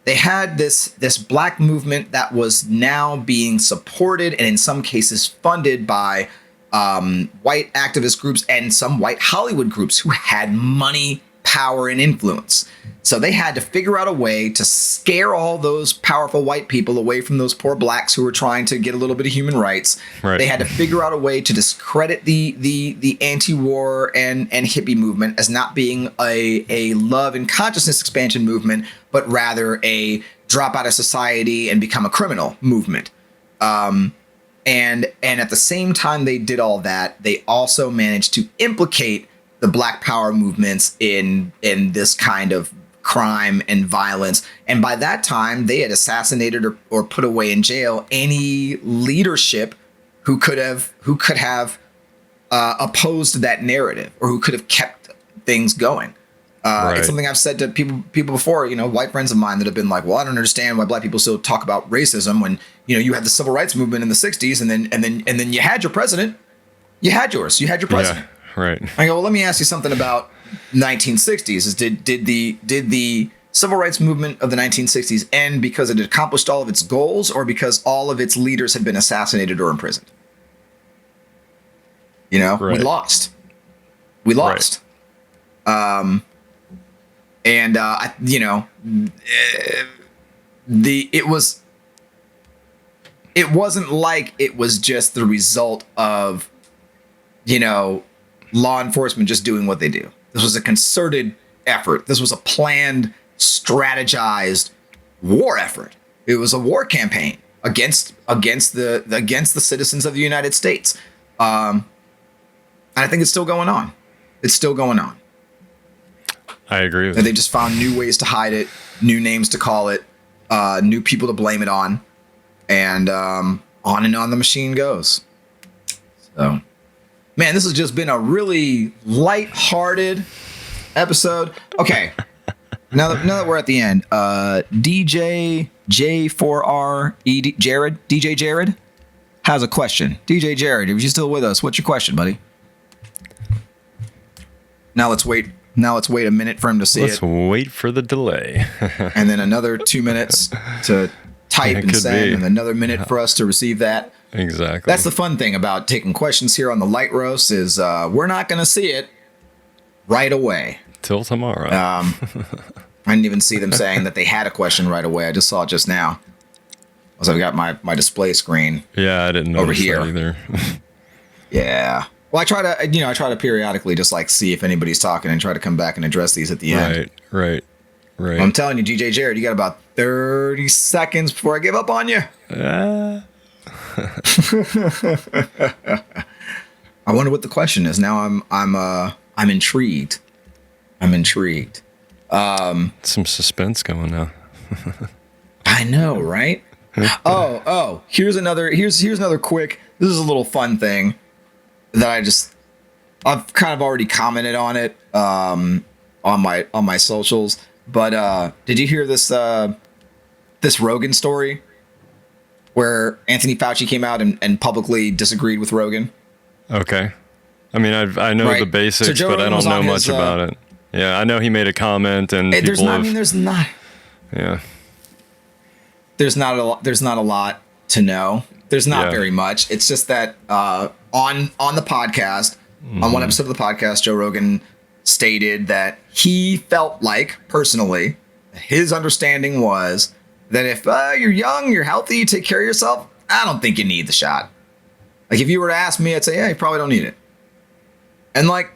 They had this Black movement that was now being supported and in some cases funded by white activist groups and some white Hollywood groups who had money, power, and influence. So they had to figure out a way to scare all those powerful white people away from those poor blacks who were trying to get a little bit of human rights. They had to figure out a way to discredit the anti-war and hippie movement as not being a love and consciousness expansion movement, but rather a drop out of society and become a criminal movement. And at the same time they did all that, they also managed to implicate the Black Power movements in this kind of crime and violence. And by that time, they had assassinated or put away in jail any leadership who could have opposed that narrative, or who could have kept things going. It's something I've said to people before, white friends of mine that have been like, well, I don't understand why Black people still talk about racism when, you had the civil rights movement in the 60s and then you had your president. You had yours. You had your president.
Yeah, right.
I go, well, let me ask you something about 1960s. Did the civil rights movement of the 1960s end because it accomplished all of its goals, or because all of its leaders had been assassinated or imprisoned? We lost. It wasn't like it was just the result of, law enforcement just doing what they do. This was a concerted effort. This was a planned, strategized war effort. It was a war campaign against the citizens of the United States. And I think it's still going on. It's still going on.
I agree with
that. They just found new ways to hide it, new names to call it, new people to blame it on, and on and on the machine goes. So, man, this has just been a really lighthearted episode. Okay, now that we're at the end, DJ J4R DJ Jared has a question. DJ Jared, if you're still with us, what's your question, buddy? Now let's wait a minute for him to see it.
Let's wait for the delay.
And then another 2 minutes to type and send, and another minute for us to receive that.
Exactly.
That's the fun thing about taking questions here on the Light Roast is we're not going to see it right away.
Till tomorrow.
I didn't even see them saying that they had a question right away. I just saw it just now. So I've got my display screen.
Yeah, I didn't notice that either.
Yeah. Well, I try to periodically just like see if anybody's talking and try to come back and address these at the end.
Right.
I'm telling you, DJ Jared, you got about 30 seconds before I give up on you.
I
wonder what the question is. Now I'm intrigued.
Some suspense going now.
I know, right? Here's another quick. This is a little fun thing that I've kind of already commented on it on my socials. But did you hear this Rogan story where Anthony Fauci came out and publicly disagreed with Rogan?
Okay. I mean, I know the basics, but I don't know much about it. Yeah, I know he made a comment, and there's not a lot to know. There's not very much. It's just that on the podcast, on one episode of the podcast, Joe Rogan stated that he felt like, personally, his understanding was that if you're young, you're healthy, you take care of yourself, I don't think you need the shot. Like, if you were to ask me, I'd say, yeah, you probably don't need it. And like,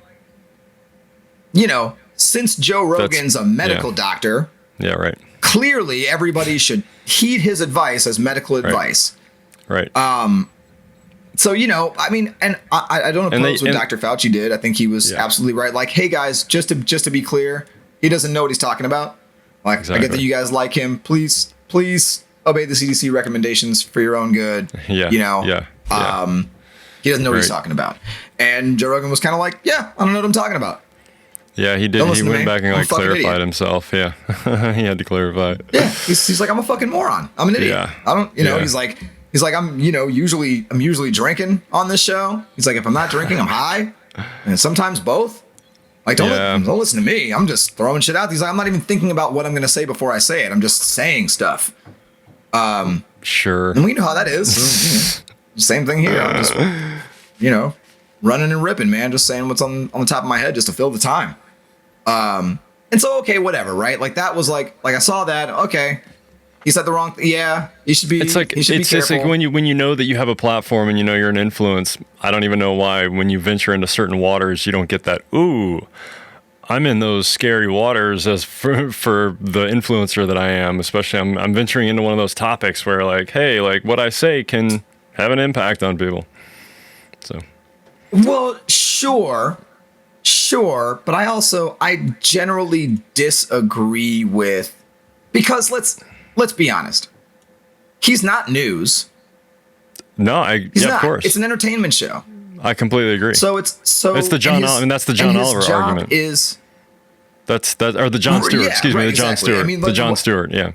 since Joe Rogan's a medical doctor, clearly everybody should heed his advice as medical advice. Right.
So, I mean, and I don't oppose what Dr. Fauci did. I think he was absolutely right. Like, hey guys, just to be clear, he doesn't know what he's talking about. Like, exactly. I get that you guys like him. Please obey the CDC recommendations for your own good.
Yeah.
He doesn't know what he's talking about. And Joe Rogan was kind of like, yeah, I don't know what I'm talking about.
Yeah, he did. He went back and like clarified himself. Yeah, he had to clarify it.
Yeah, he's like, I'm a fucking moron. I'm an idiot. Yeah. I don't, he's like, I'm usually drinking on this show. He's like, if I'm not drinking, I'm high, and sometimes both. Like, don't listen to me. I'm just throwing shit out. He's like, I'm not even thinking about what I'm gonna say before I say it. I'm just saying stuff.
Sure.
And we know how that is. Same thing here. I'm just, running and ripping, man. Just saying what's on the top of my head just to fill the time. And so, okay, whatever, right? Like that was like I saw that. Okay, he said the wrong thing. Yeah, you should be. It's like
it's like when you know that you have a platform and you know you're an influence. I don't even know why when you venture into certain waters you don't get that. Ooh, I'm in those scary waters as for the influencer that I am. Especially I'm venturing into one of those topics where like, hey, like what I say can have an impact on people. So.
Well, sure, but I generally disagree with, because let's be honest, he's not news.
No,
he's not.
Of course,
it's an entertainment show.
I completely agree.
So it's
the John Oliver argument. Or the Jon Stewart. Excuse me, the Jon Stewart. I mean, the Jon Stewart. Yeah.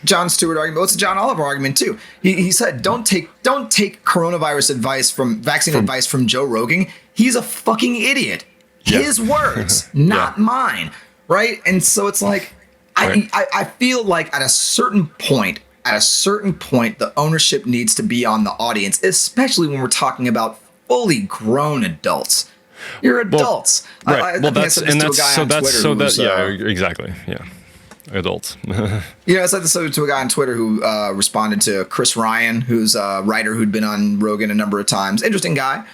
Jon Stewart argument. Well, it's a John Oliver argument too. He said, don't take coronavirus advice vaccine advice from Joe Rogan. He's a fucking idiot. Yeah. His words, not mine. Right. And so it's like, I feel like at a certain point, the ownership needs to be on the audience, especially when we're talking about fully grown adults. You're adults.
Well, right. Exactly. Yeah. Adults.
I said this to a guy on Twitter who responded to Chris Ryan, who's a writer who'd been on Rogan a number of times. Interesting guy.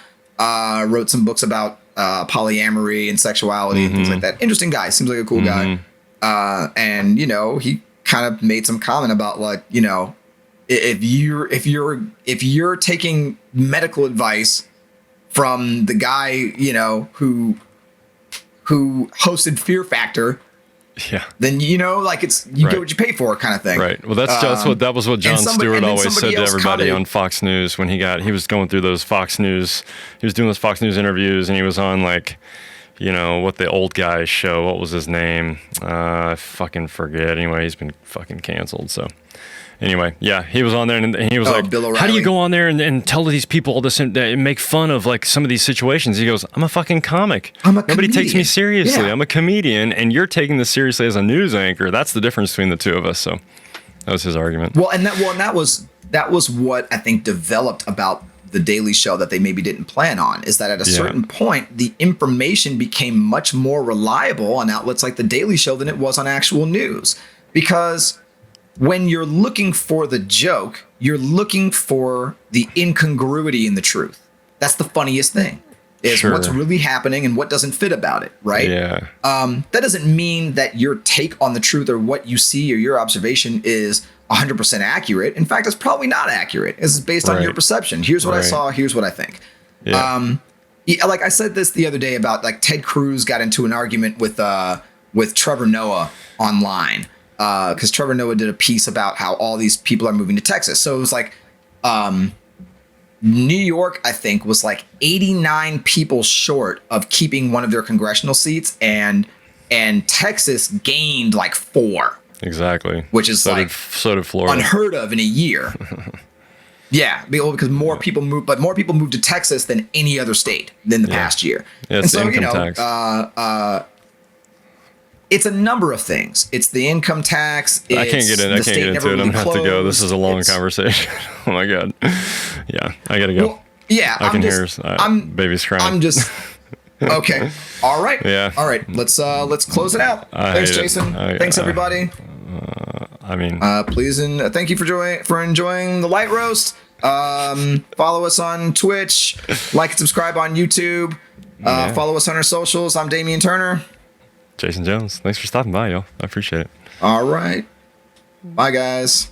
Wrote some books about polyamory and sexuality and things like that. Interesting guy. Seems like a cool guy. And he kind of made some comment about like, if you're taking medical advice from the guy, who hosted Fear Factor.
Yeah.
Then like it's get what you pay for kind of thing.
Right. Well, that was what Jon Stewart always said to everybody on Fox News when he was going through those Fox News. He was doing those Fox News interviews and he was on like, what the old guy's show. What was his name? I fucking forget. Anyway, he's been fucking canceled. So. Anyway, yeah, he was on there and he was like, how do you go on there and tell these people all this and make fun of like some of these situations? He goes, I'm a fucking comic. Nobody takes me seriously. Yeah. I'm a comedian and you're taking this seriously as a news anchor. That's the difference between the two of us. So that was his argument.
Well, and that was what I think developed about the Daily Show that they maybe didn't plan on, is that at a certain point, the information became much more reliable on outlets like the Daily Show than it was on actual news. Because when you're looking for the joke, you're looking for the incongruity in the truth. That's the funniest thing, is what's really happening and what doesn't fit about it, right?
Yeah.
That doesn't mean that your take on the truth or what you see or your observation is 100% accurate. In fact, it's probably not accurate. It's based on your perception. Here's what I saw. Here's what I think. Yeah. Like I said this the other day about like Ted Cruz got into an argument with Trevor Noah online. Because Trevor Noah did a piece about how all these people are moving to Texas. So it was like New York, I think, was like 89 people short of keeping one of their congressional seats, and Texas gained like 4.
Exactly.
Which is so
did Florida.
Unheard of in a year. Yeah, because more people moved to Texas than any other state in the past year.
Yeah, it's and so income tax.
It's a number of things. It's the income tax.
I can't get into it. I'm gonna have to go. This is a long conversation. Oh my god. Yeah, I gotta go.
Well, yeah,
I can hear baby's crying.
I'm just okay. All right.
Yeah.
All right. Let's close it out. Thanks, Jason. Thanks, everybody. Please and thank you for enjoying the light roast. Follow us on Twitch. Like and subscribe on YouTube. Follow us on our socials. I'm Damian Turner.
Jason Jones. Thanks for stopping by, y'all. I appreciate it.
All right. Bye, guys.